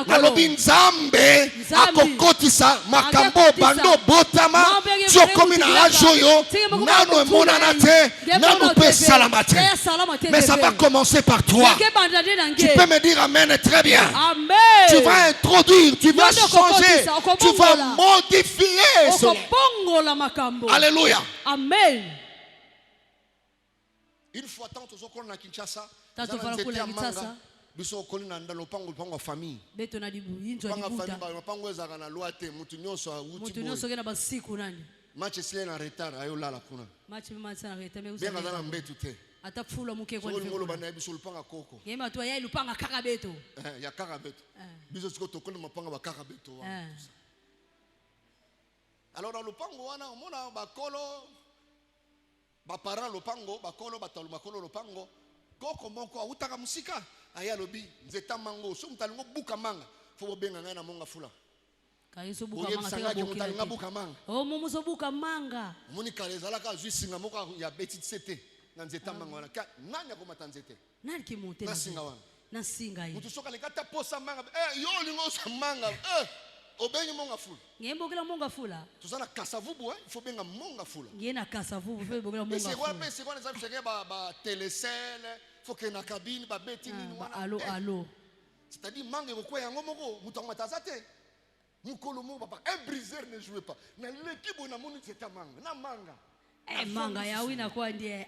Nalobi nzambe akokotisa makambo bando botama tiokomi na rajoyo nanu emonana te nanu pe salamate. Mais ça va commencer par toi. Tu peux me dire amen très bien. Amen. Tu vas introduire, tu vas changer, tu vas modifier cela. Alléluia. Amen. Une fois tant aux okolo na Kinshasa, biso okoli na ndalo pango famille. Betona di yinzo di buta. Pango ezaka na loi te mutu nyonso awuti. Mutu nyonso kena basiku nani. Match sile na retard ayo lala kuna. Match na retard me usa. Bien na mbetu te. Atafula muke kwa ndivyo. Ngolo bana biso lupanga koko. Yema tu ya lupanga kakabeto. Ya kakabeto. Biso siko tokoli mapanga ba kakabeto. Alors dans le pango wana omona bakolo ba parents lopango bakolo batalu makolo lopango koko moko awutaka musika aya lobi nzeta mango so mutalingo buka manga fo benga ngana monga fula kaiso buka manga buka manga oh mumuso buka manga moni kalezala ka juisinga moko ya petit sete na nzeta manga wana nani akomata nzete nani kimonte na singa wana na singa yi mutu soka lekata posa manga yo lingo sa manga obengi monga fula ngembo kila monga fula tuzana kasavubu il faut benga monga fula ngena kasavubu fe bokela monga fula mais c'est quoi les amis ba télécell faut que na cabine ba beti nini wana allo c'est-à-dire manga ko yango moko mutu ngata te mukolo mo papa un briseur ne joue pas na l'équipe on a moni c'est manga na manga manga ya wina kwa ndiye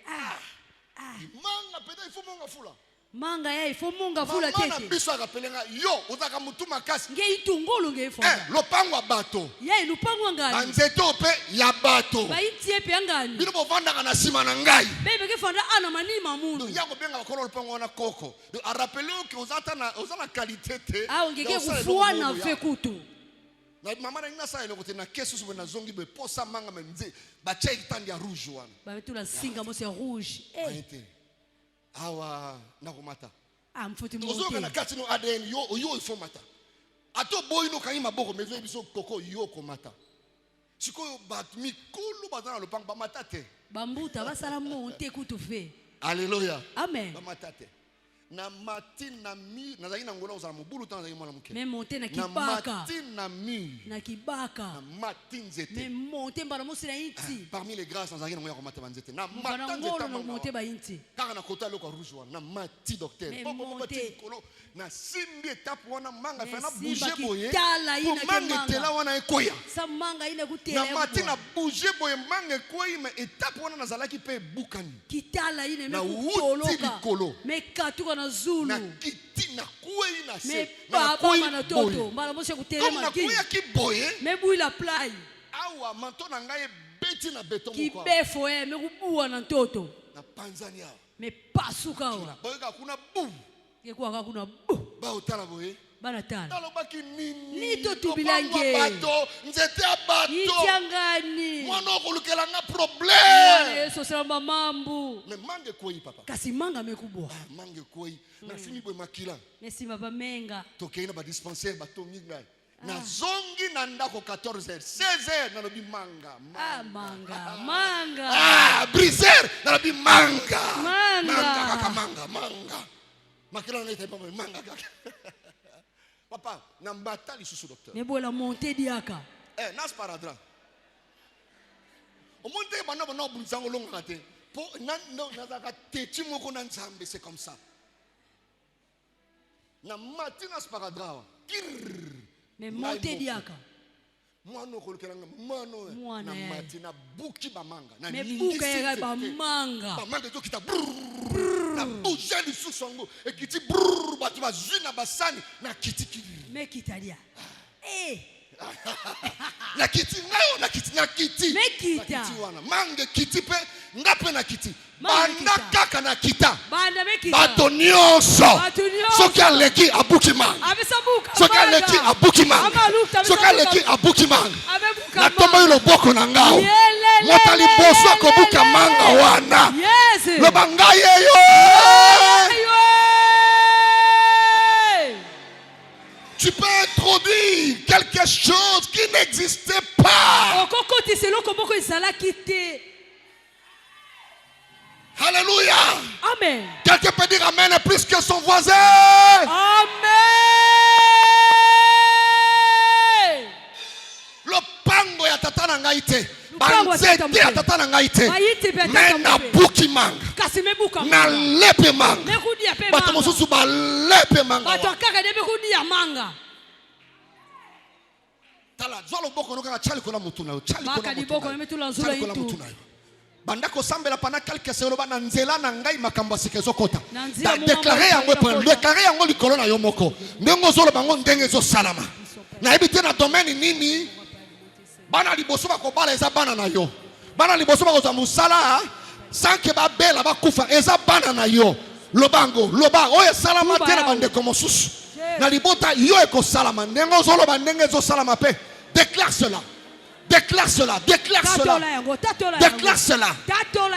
manga peut-être il faut monga fula manga ya ifo munga fula tete mana biso akapelenga yo uzaka mutuma kasi nge itungulu nge fonda lopango bato ya lupango ngani anzeto pe ya bato ba itie pe ngani bino bovanda kana sima na ngai bebe ke fonda ana manima mundu ya ko benga bakolo lopango na koko a rappeler que ozana qualité te ngeke kufuwa na fe kutu na mama na ngasa ile kote na kesu so na zongi be posa manga menze ba chai tandi ya rouge wana ba tula singa mo c'est rouge awa nakomata mfuti mo ozoka na kati no ADN yo ifo mata ato boy no kayima boko mezo biso koko yo komata sikoyo bat mikolo bazana lo pang ba mata te bambuta basala monte kutu fe alléluia amen ba mata te na matin na mi nazali na ngona uzala mobulu tanza yimona muke même monte na kibaka na matin na mi na kibaka na matin zete même monte mbala musila inti parmi les grâces nazali na ngoya komata banzete na matin zete na monte ba inti kaka na kota loko rouge wana na mati docteur monte na simbi étape wana manga fa na bouger boye pour manga tela wana ekoya sa manga ina kutela na mati na bouger boye manga ekoyi mais étape wana nazalaki pe bukani kitala ina na utoloka mais katuka na zulu na kiti na kuei na se mais baba na toto mbala mose kutelema na kuei ki boye mais bui la play awa manto na ngai beti na beton ki befo mais kubuwa na toto na panzania mais pasuka wa boye ka kuna bu yekuwa kuna bu ba utala boye bana tala talobaki nini ni to tubilange bato nzete bato itiangani mwana okulukela nga problème Yesu sema mambu mais mange koi papa kasi manga mekubwa mange koi na fini boye makila merci baba menga tokeina ba dispensaire batongi ngai na zongi na ndako 14h 16h na lobi manga briser na lobi manga kaka manga makila na ite papa manga kaka papa na mbata lisusu docteur mais bola monter diaka nas paradra C'est comme ça. Mais montez diaka. Mwana kolokelanga mwana na matina buki bamanga na buka ya bamanga bamanga to kita na bouger le sous-songo et kiti batu bazuna basani na kiti mais kitalia na kiti ngayo na kiti mais kita wana mange kiti pe ngape na kiti banda kaka na kita banda me kita bato nyonso soki aleki abuki manga soki aleki abuki manga soki aleki abuki manga na tomba yo loboko na ngao mota liboso akobuka manga wana loba ngai yeyo. Tu peux introduire quelque chose qui n'existait pas. Alléluia. Amen. Quelqu'un peut dire amen plus que son voisin. Amen. Le pango ya tata na ngai te. Banzete ya tata na ngai te. Mais na buki manga. Na lepe manga. Bato mosusu ba lepe manga. Bato kaka debe kudia manga. Tala zolo boko no kaka chali kona mutuna yo. Chali kona mutuna yo. Banda ko sambela pana quelque selo bana nzela na ngai makambo sikezo kota. Da déclarer yango point. Déclarer yango likolo na yo moko. Ndengo zolo bango ndenge zo salama. Na ebite na domaine nini? Bana liboso ba ko bala eza bana na yo. Bana liboso ba ko za musala sanke ba bela ba kufa eza bana na yo. Lobango loba oye salama te na bande ko mosusu. Na libota yo eko salama. Ndengo zolo ba ndenge zo salama pe. Déclare cela. Déclare cela, déclare cela, déclare cela.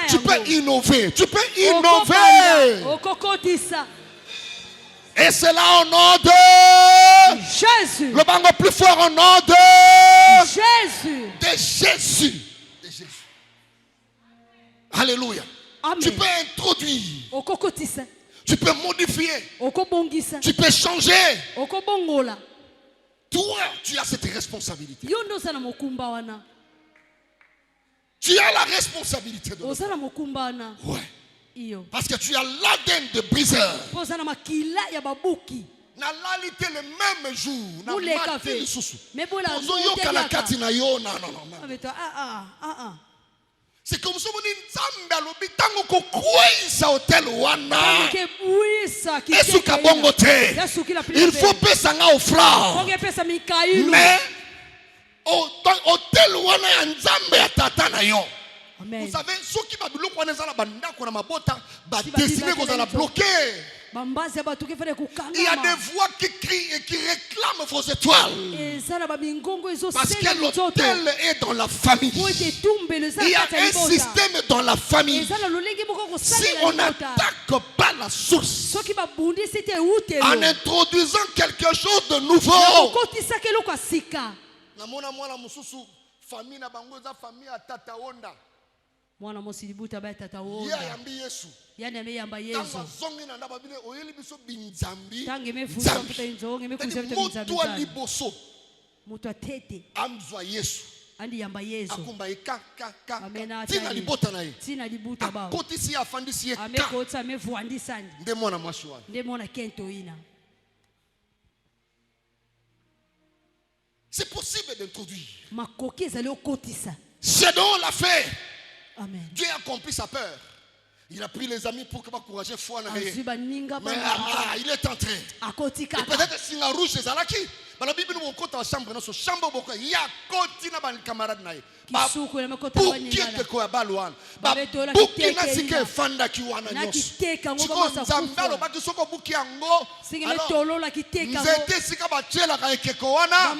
Tu peux innover, tu peux innover. Et c'est là au nom de Jésus. Le bango plus fort au nom de Jésus. De Jésus. De Jésus. Alléluia. Amen. Tu peux introduire. Tu peux modifier. Tu peux changer. Toi, tu as cette responsabilité. Tu as la responsabilité de ouais. Parce que tu as l'ADN de briseur. Na lalité le même jour. Na matin susu. C'est comme si on dit nzambe tango ko kwisa hotel wana. Esu kabongo te. Il faut pesa nga offrande. Mais hotel wana ya nzambe ya tata na yo. Vous savez ceux qui ba biloko wana ezala bandako na mabota ba dessiner ko zala bloqué. Il y a des voix qui crient et qui réclament vos étoiles. Parce que l'autel est dans la famille. Il y a un système dans la famille. Si on n'attaque pas la source en introduisant quelque chose de nouveau, mwana mosilibuta ba tata wona yani ameyamba Yesu tangi mefuta futa inzonge mekuza futa binzambi mutu atete amzwa Yesu andi yamba Yesu akumba ka amena tina libota na ye tina libuta ba kotisi afandisi ye amekotsa mevuandisani nde mwana mwashwa nde mwana kento ina. C'est possible d'introduire. Makoki ezali okotisa. C'est donc l'a fait. Amen. Dieu a accompli sa peur. Il a pris les amis pour que encourager foi. Mais il est entré. Et peut-être si la rouge c'est Zalaki. La Bible nous compte en chambre dans chambre beaucoup. Il y a continue ban camarade naï. Bukete ko abalwan. Bukina sike fanda kiwana nyos. Siko nzambalo baki soko buki yango. Nzete sika bachela ka ekeko wana.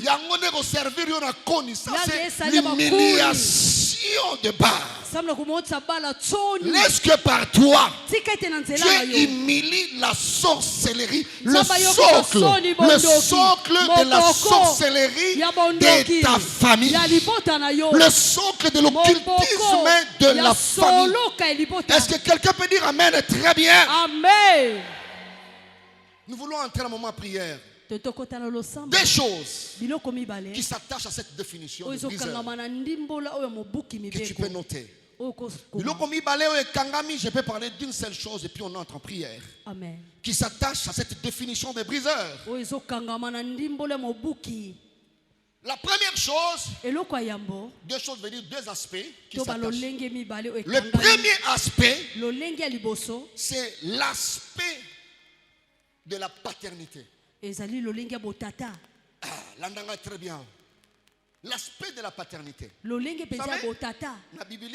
Yango ne ko servir yo na koni. Ça c'est l'humiliation de base. Laisse que par toi tu humilies la sorcellerie, le socle de la sorcellerie de ta famille, le socle de l'occultisme de la famille. Est-ce que quelqu'un peut dire amen? Très bien. Amen. Nous voulons entrer dans un moment de prière. Des choses qui s'attachent à cette définition de briseur que tu peux noter. Je peux parler d'une seule chose et puis on entre en prière. Amen. Qui s'attache à cette définition de briseur. La première chose, deux choses veut dire deux aspects qui s'attachent. Le premier aspect, c'est l'aspect de la paternité. L'andanga très bien. L'aspect de la paternité. Vous savez, la Bible,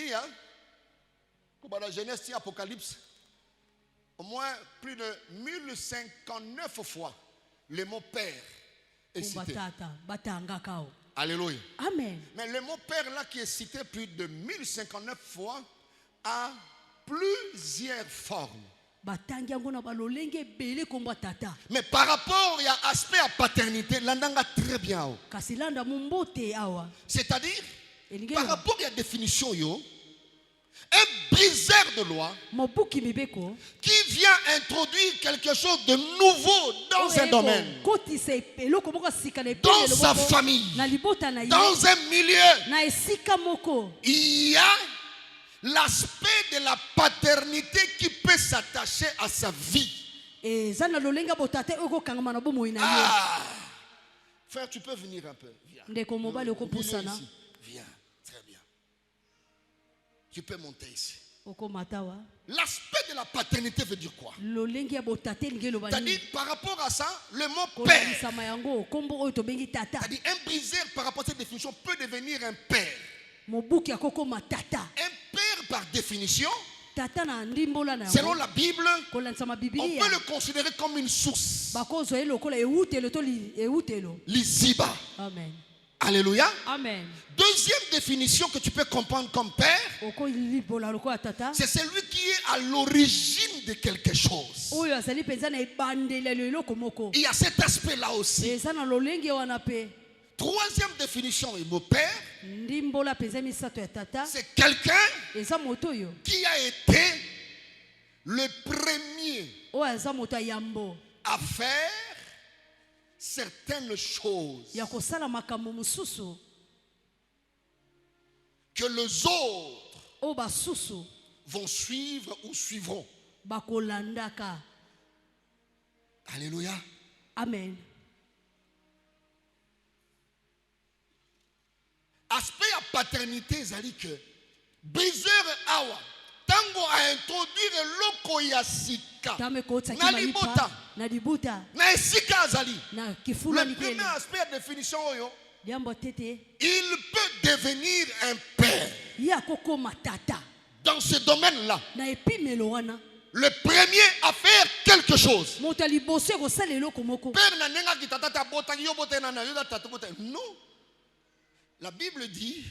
comme la Genèse et Apocalypse, au moins plus de 1059 fois, le mot père est cité. Alléluia. Amen. Mais le mot père là qui est cité plus de 1059 fois a plusieurs formes. Mais par rapport à l'aspect à paternité, l'andanga très bien. C'est-à-dire, par rapport à la définition, un briseur de loi qui vient introduire quelque chose de nouveau dans un domaine, dans sa famille, dans un milieu. Il y a l'aspect de la paternité qui peut s'attacher à sa vie. Frère, tu peux venir un peu. Viens. Viens, très bien. Tu peux monter ici. L'aspect de la paternité veut dire quoi? C'est-à-dire, par rapport à ça, le mot père. C'est-à-dire, un briseur, par rapport à cette définition, peut devenir un père. Un père, par définition, selon la Bible, on peut le considérer comme une source. L'Isiba. Amen. Alléluia. Amen. Deuxième définition que tu peux comprendre comme père, c'est celui qui est à l'origine de quelque chose. Il y a cet aspect-là aussi. Troisième définition est mon père. C'est quelqu'un qui a été le premier à faire certaines choses que les autres vont suivre ou suivront. Alléluia. Amen. Aspect à paternité, c'est-à-dire que briseur awa tango a introduire loko ya sika na libota na esika azali. Le premier aspect de définition oyo, il peut devenir un père dans ce domaine-là. Le premier à faire quelque chose. Non. La Bible dit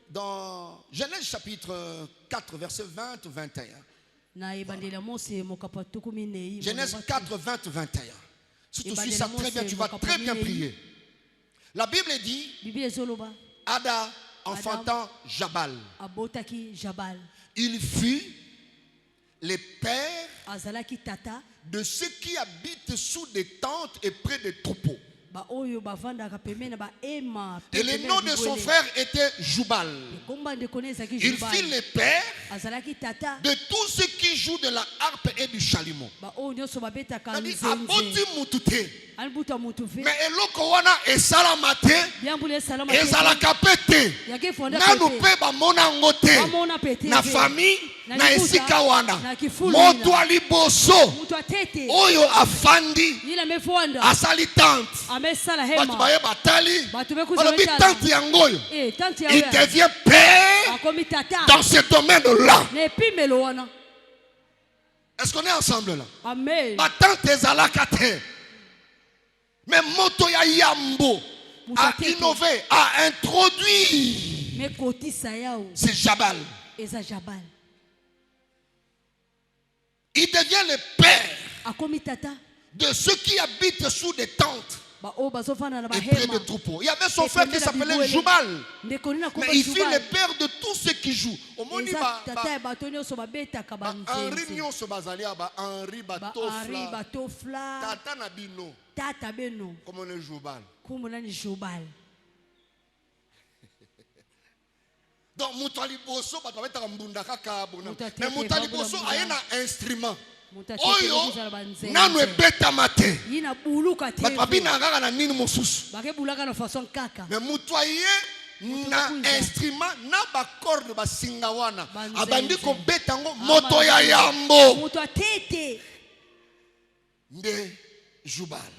dans Genèse chapitre 4, verset 20-21. Genèse 4, 20-21. Si tu suis ça très bien, tu vas très bien prier. La Bible dit Ada enfantant Jabal. Il fut le père de ceux qui habitent sous des tentes et près des troupeaux. Et le nom de son frère était Jubal. Il fit le père de tous ceux qui jouent de la harpe et du chalumeau. Mais eloko wana esalamate ezalakapete nanu pe bamona ngote na famille na esika wana moto aliboso oyo afandi asali tante batu baye batali olobi tante yangoyo il devient père dans ce domaine-là. Est-ce qu'on est ensemble là? Amen. Tante ezalakate. Mais Moto ya Yambo a innové, a introduit. C'est Jabal. Il devient le père de ceux qui habitent sous des tentes et près de troupeaux. Il y avait son frère qui s'appelait Jubal. Mais il fit le père de tous ceux qui jouent. Au monde, Henri Nyonso Bazalia, Henri Batofla, Tata Nabino. Comment on est Joubal? Donc, Moutali Bosso, mais Moutali Bosso a un instrument. Oyo, nanu ebeta mate. Babi na ngaka na nini mosusu. Mais Moutwaye na instrument na ba corde ba singawana. Abandi ko betango moto ya yambo. Nde Joubal.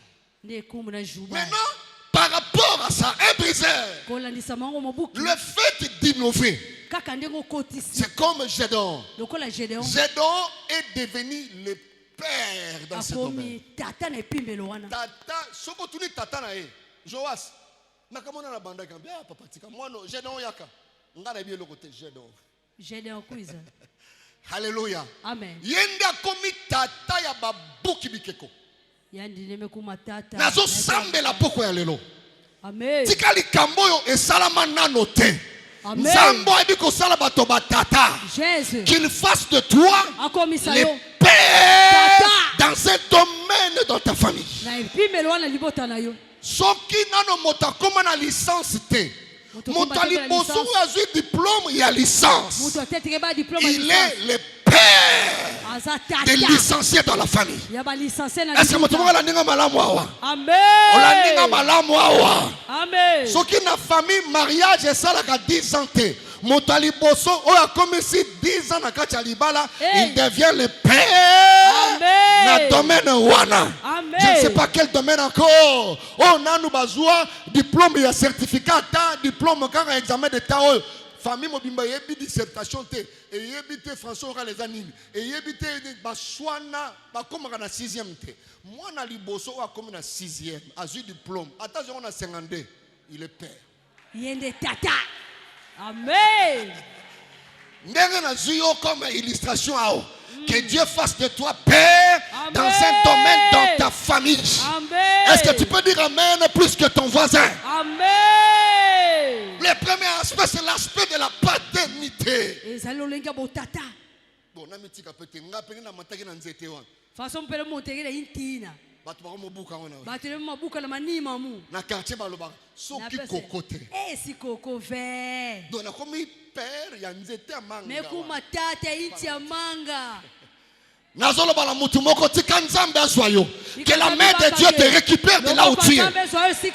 Maintenant, par rapport à ça, un briseur, le fait d'innover, c'est comme Gédéon. Gédéon est devenu le père dans ce domaine. Tata, tata na ye, Joas, nakamona na banda kambia papa tika mwana Gédéon yaka, ngana bien le côté Gédéon. Gédéon quiz. Alléluia. Amen. Yenda komi tata ya babuki bikeko. Nazo sambela poko ya lelo. Amen. Tikali kamboyo esalama nano te. Zambo ebiko sala bato batata. Jésus. Qu'il fasse de toi le père dans un domaine dans ta famille. Soki nano motakoma na licence te. Motali boso azu diplôme ya licence. Il est le père des licenciés dans la famille. Est-ce que motomo la ninga malamu awa? Amen. Ola ninga malamu awa. Amen. Soki na famille mariage esalaka 10 ans te. Motali boso oya komisi 10 ans na kati ya libala, il devient le père na domaine wana. Amen. Je ne sais pas quel domaine encore. Oh nanu bazua diplôme ya certificat ta diplôme quand examen d'état. Famille mobimba yebi dissertation te et yebi te François ora les anines et yebi te baswana bakomaka na 6e te. Moi na liboso wa komi na 6e azu diplôme attention on a 52 il est père. Yende tata. Amen. Ndenge na zuyo comme illustration ao. Que Dieu fasse de toi père dans un domaine dans ta famille. Amen. Est-ce que tu peux dire amen plus que ton voisin? Amen. Le premier aspect, c'est l'aspect de la paternité. Bon, na mitika pete nga penge na mataki na nzete wana. Façon pele montegela intina. Bato ba mobuka wana. Bato le mabuka na manima mu. Na quartier baloba soki kokote. Si koko ve. Donc na komi père ya nzete amanga. Mais kuma tata iti amanga. Nazolo bala mutu moko tika nzambe azwayo. Que la main de Dieu te récupère de là où tu es.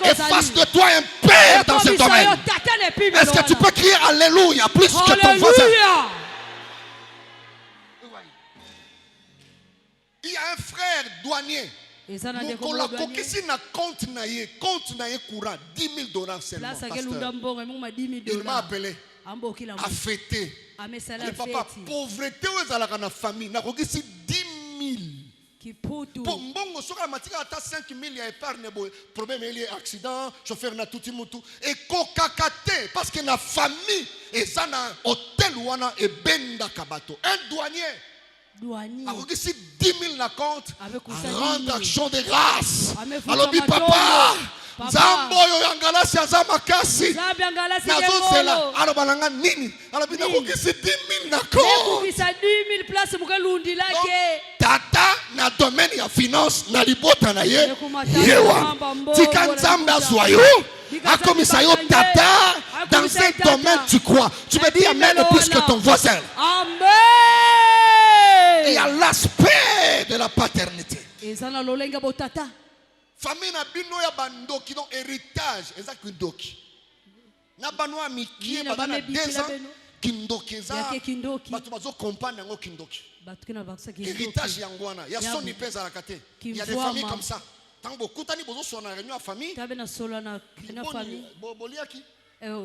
Et fasse de toi un père dans ce domaine. Est-ce que tu peux crier alléluia plus que ton voisin? Il y a un frère douanier. Mokola kokisi na compte na ye courant $10,000 seulement. Il m'a appelé à fêter. Le papa, pauvreté aux alaka na famille na kokisi 10,000. Pour mbongo soka matika ata 5,000 ya épargne bo problème lié accident chauffeur na tuti mutu et kokakate parce que na famille et ça na hôtel wana e benda kabato un douanier a kokisi 10,000 na compte rendre action de grâce alors bi papa Zambo yo yangalasi azama kasi. Nazo sela alobalanga nini? Alobina kokisi 10,000 na ko. Kokisa 10,000 place mukalundi lake. Tata na domaine ya finance na libota na ye. Yewa. Tika nzambe azwayo. Akomisa yo tata dans ce domaine tu crois. Tu me dis amen plus que ton voisin. Amen. Il y a l'aspect de la paternité. Ezana lolenga botata. Famille na bino ya bandoki donc héritage eza kindoki na banwa mikie bana 2 ans kindoki eza bato bazo comprendre ngo kindoki héritage yangwana ya soni pesa la kate il y a des familles comme ça tant beaucoup tani bozo sona réunion à famille tabena solo na famille boliaki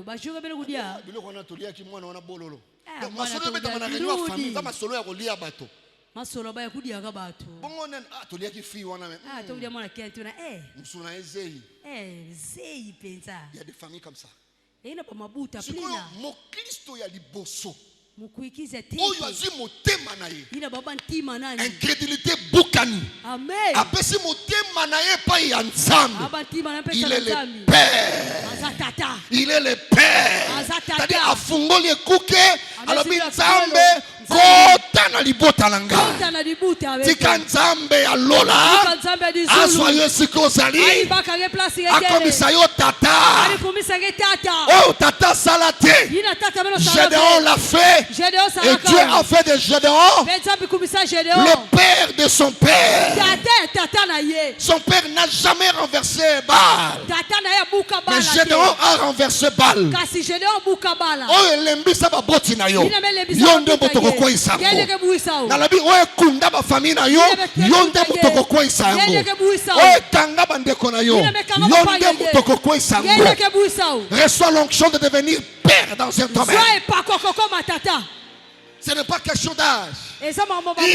ba juga bele kudia biloko na toliaki mwana wana bololo masolo beta na réunion à famille za masolo ya kolia bato masolo ba yakudia ka bato bongo nen toliaki fi wana me tolia mwana kiatu na msuna ezei zei penza il y a des familles comme ça ina pa mabuta plina mo Kristo ya liboso mukuikiza tete oyo azi motema na ye ina baba ntima nani incrédulité bukani amen apesi motema na ye pa ya nzambe baba ntima na pesa il est nzambe le père azatata il est le père azatata c'est-à-dire afungoli ekuke alobi nzambe kota na libota langa. Tika nzambe ya lola. Asoye sikozali. Akomisa yo tata. Oh tata salate. Gédéon l'a fait. Et Dieu a fait de Gédéon le père de son père. Son père n'a jamais renversé Baal. Mais Gédéon a renversé Baal. Oh elembisa ba boti na yo. Yonde botoko kwa isango. Nalabi oye kunda ba famille na yo. Yonde botoko kwa isango. Oye kanga bandeko na yo. Yonde botoko kwa isango. Reçois l'onction de devenir père dans un domaine. Ce n'est pas question d'âge. Il y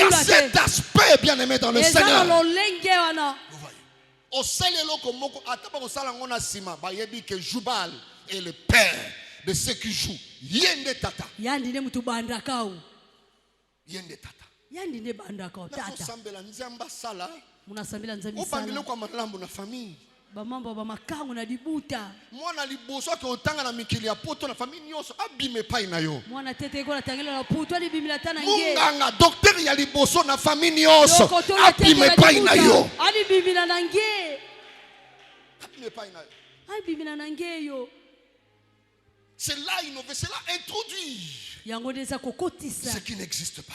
a cet aspect bien aimé dans le Seigneur. Au Seigneur, que Jubal est le père de ceux qui jouent. Yende tata. Yende tata. Bamamba bamakango na libuta. Mwana liboso ke otanga na mikili ya poto na famille nyonso abime pai na yo. Mwana tete ko na tangela na poto ali bimila tana nge. Munganga docteur ya liboso na famille nyonso abime pai na yo. Ali bimila na nge. Abime pai na yo. Ali bimila na nge yo. C'est là innover, c'est là introduire. Ce qui n'existe pas.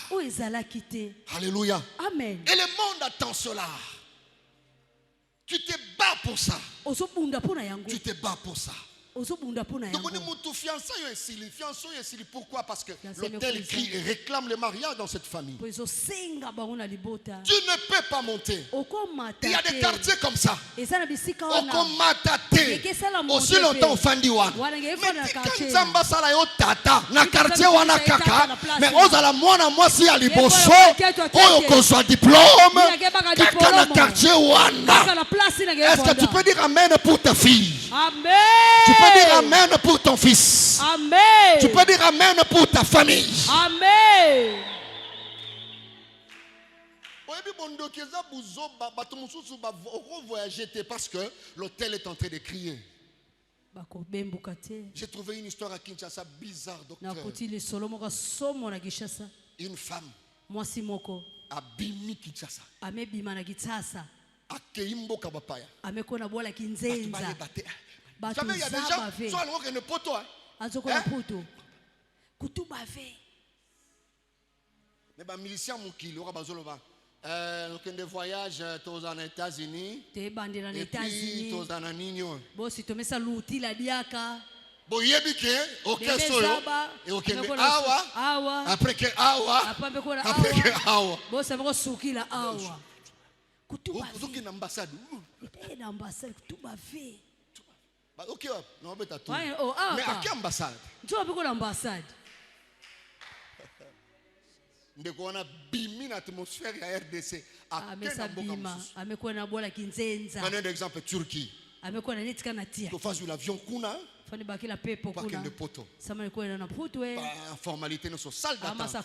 Alléluia. Amen. Et le monde attend cela. Tu te bats pour ça. Tu te bats pour ça. Pourquoi? Parce que l'autel crie et réclame le mariage dans cette famille. Tu ne peux pas monter. Il y a des quartiers comme ça. Aussi longtemps au Fandiwan. Mais quand Zamba Sala yo tata, na quartier wana kaka, mais ozala mwana mwasi ya liboso, oyo kozwa diplôme, kaka na quartier wana. Est-ce que tu peux dire amen pour ta fille? Amen. Tu peux dire amen pour ton fils. Amen. Tu peux dire amen pour ta famille. Amen. Parce que l'hôtel est en train de crier. J'ai trouvé une histoire à Kinshasa bizarre, docteur. Une femme a bimi Kinshasa. Akeimboka bapaya. Amekona bola kinzenza. Vous savez, il y a des gens qui sont allés au poto. Mais les miliciens ont quitté. Ils ont des voyages aux États-Unis. Et puis, aux Ananignon. Bon, si tu mets ça l'outil, la diaka. Bon, il y a des gens et ok, awa. Après que awa. Après que awa. Bon, ça va souki la awa. Vous avez une ambassade. Une ambassade, tout va faire. Ok, non, mais à tout. Mais à quelle ambassade? Tu vas beaucoup l'ambassade. On a bimi l'atmosphère à RDC. Un exemple, Turquie. Tu fais l'avion kuna. Le poteau. Formalité nous salle d'attente.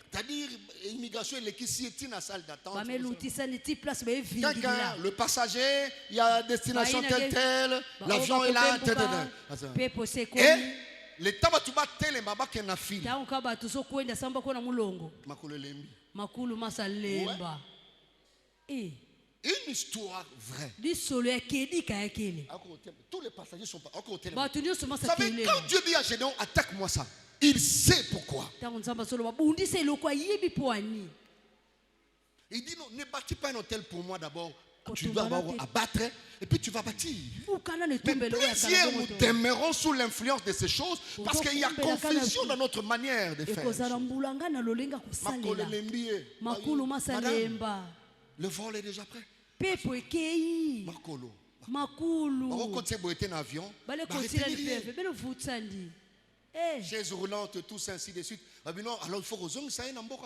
C'est-à-dire, l'immigration est ici, une salle d'attente. Le passager, il y a destination telle, l'avion est là, et l'État va tout battre les babas qui ont fil. Une histoire vraie. Tous les passagers sont pas encore au téléphone. Vous savez, quand Dieu dit à Gédéon, attaque-moi ça, il sait pourquoi. Il dit non, ne bâtis pas un hôtel pour moi d'abord. Tu dois d'abord abattre et puis tu vas bâtir. Mais plusieurs nous demeurons sous l'influence de ces choses parce qu'il y a confusion dans notre manière de faire. Madame, le vol est déjà prêt. Makolo. Chaises roulantes, tous ainsi de suite. Alors il faut que ça ait un bon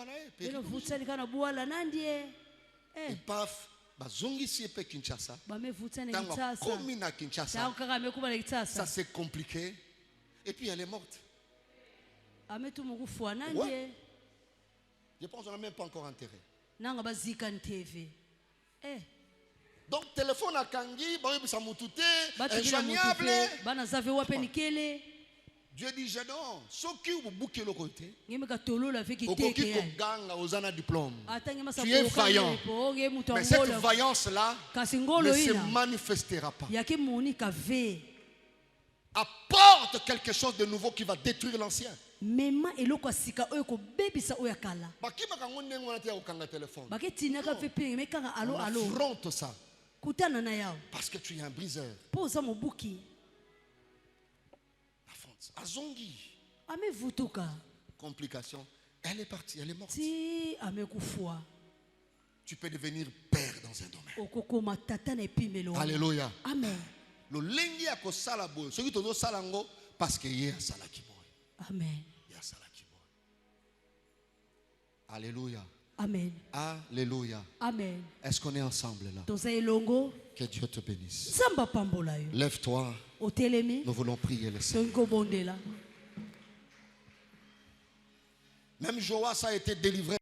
et paf, bazongi si epé Kinshasa. Kinshasa. Ça c'est compliqué. Et puis elle est morte. Ouais. Je pense qu'on n'a même pas encore enterré. Donc téléphone Dieu dit, j'adore. Diplôme. Tu es vaillant. Mais cette vaillance-là ne se manifestera pas. Apporte quelque chose de nouveau qui va détruire l'ancien. On affronte ça. Parce que tu es un briseur. Azongi. Complication. Elle est partie, elle est morte. Tu peux devenir père dans un domaine. Alléluia. Amen. Le lengi ya ko sala boy. Ce qui tozo salango parce que hier sala ki boy. Amen. Hier sala ki boy. Alléluia. Amen. Alléluia. Amen. Est-ce qu'on est ensemble là? Que Dieu te bénisse. Lève-toi. Nous voulons prier le Seigneur. Même Joas a été délivré.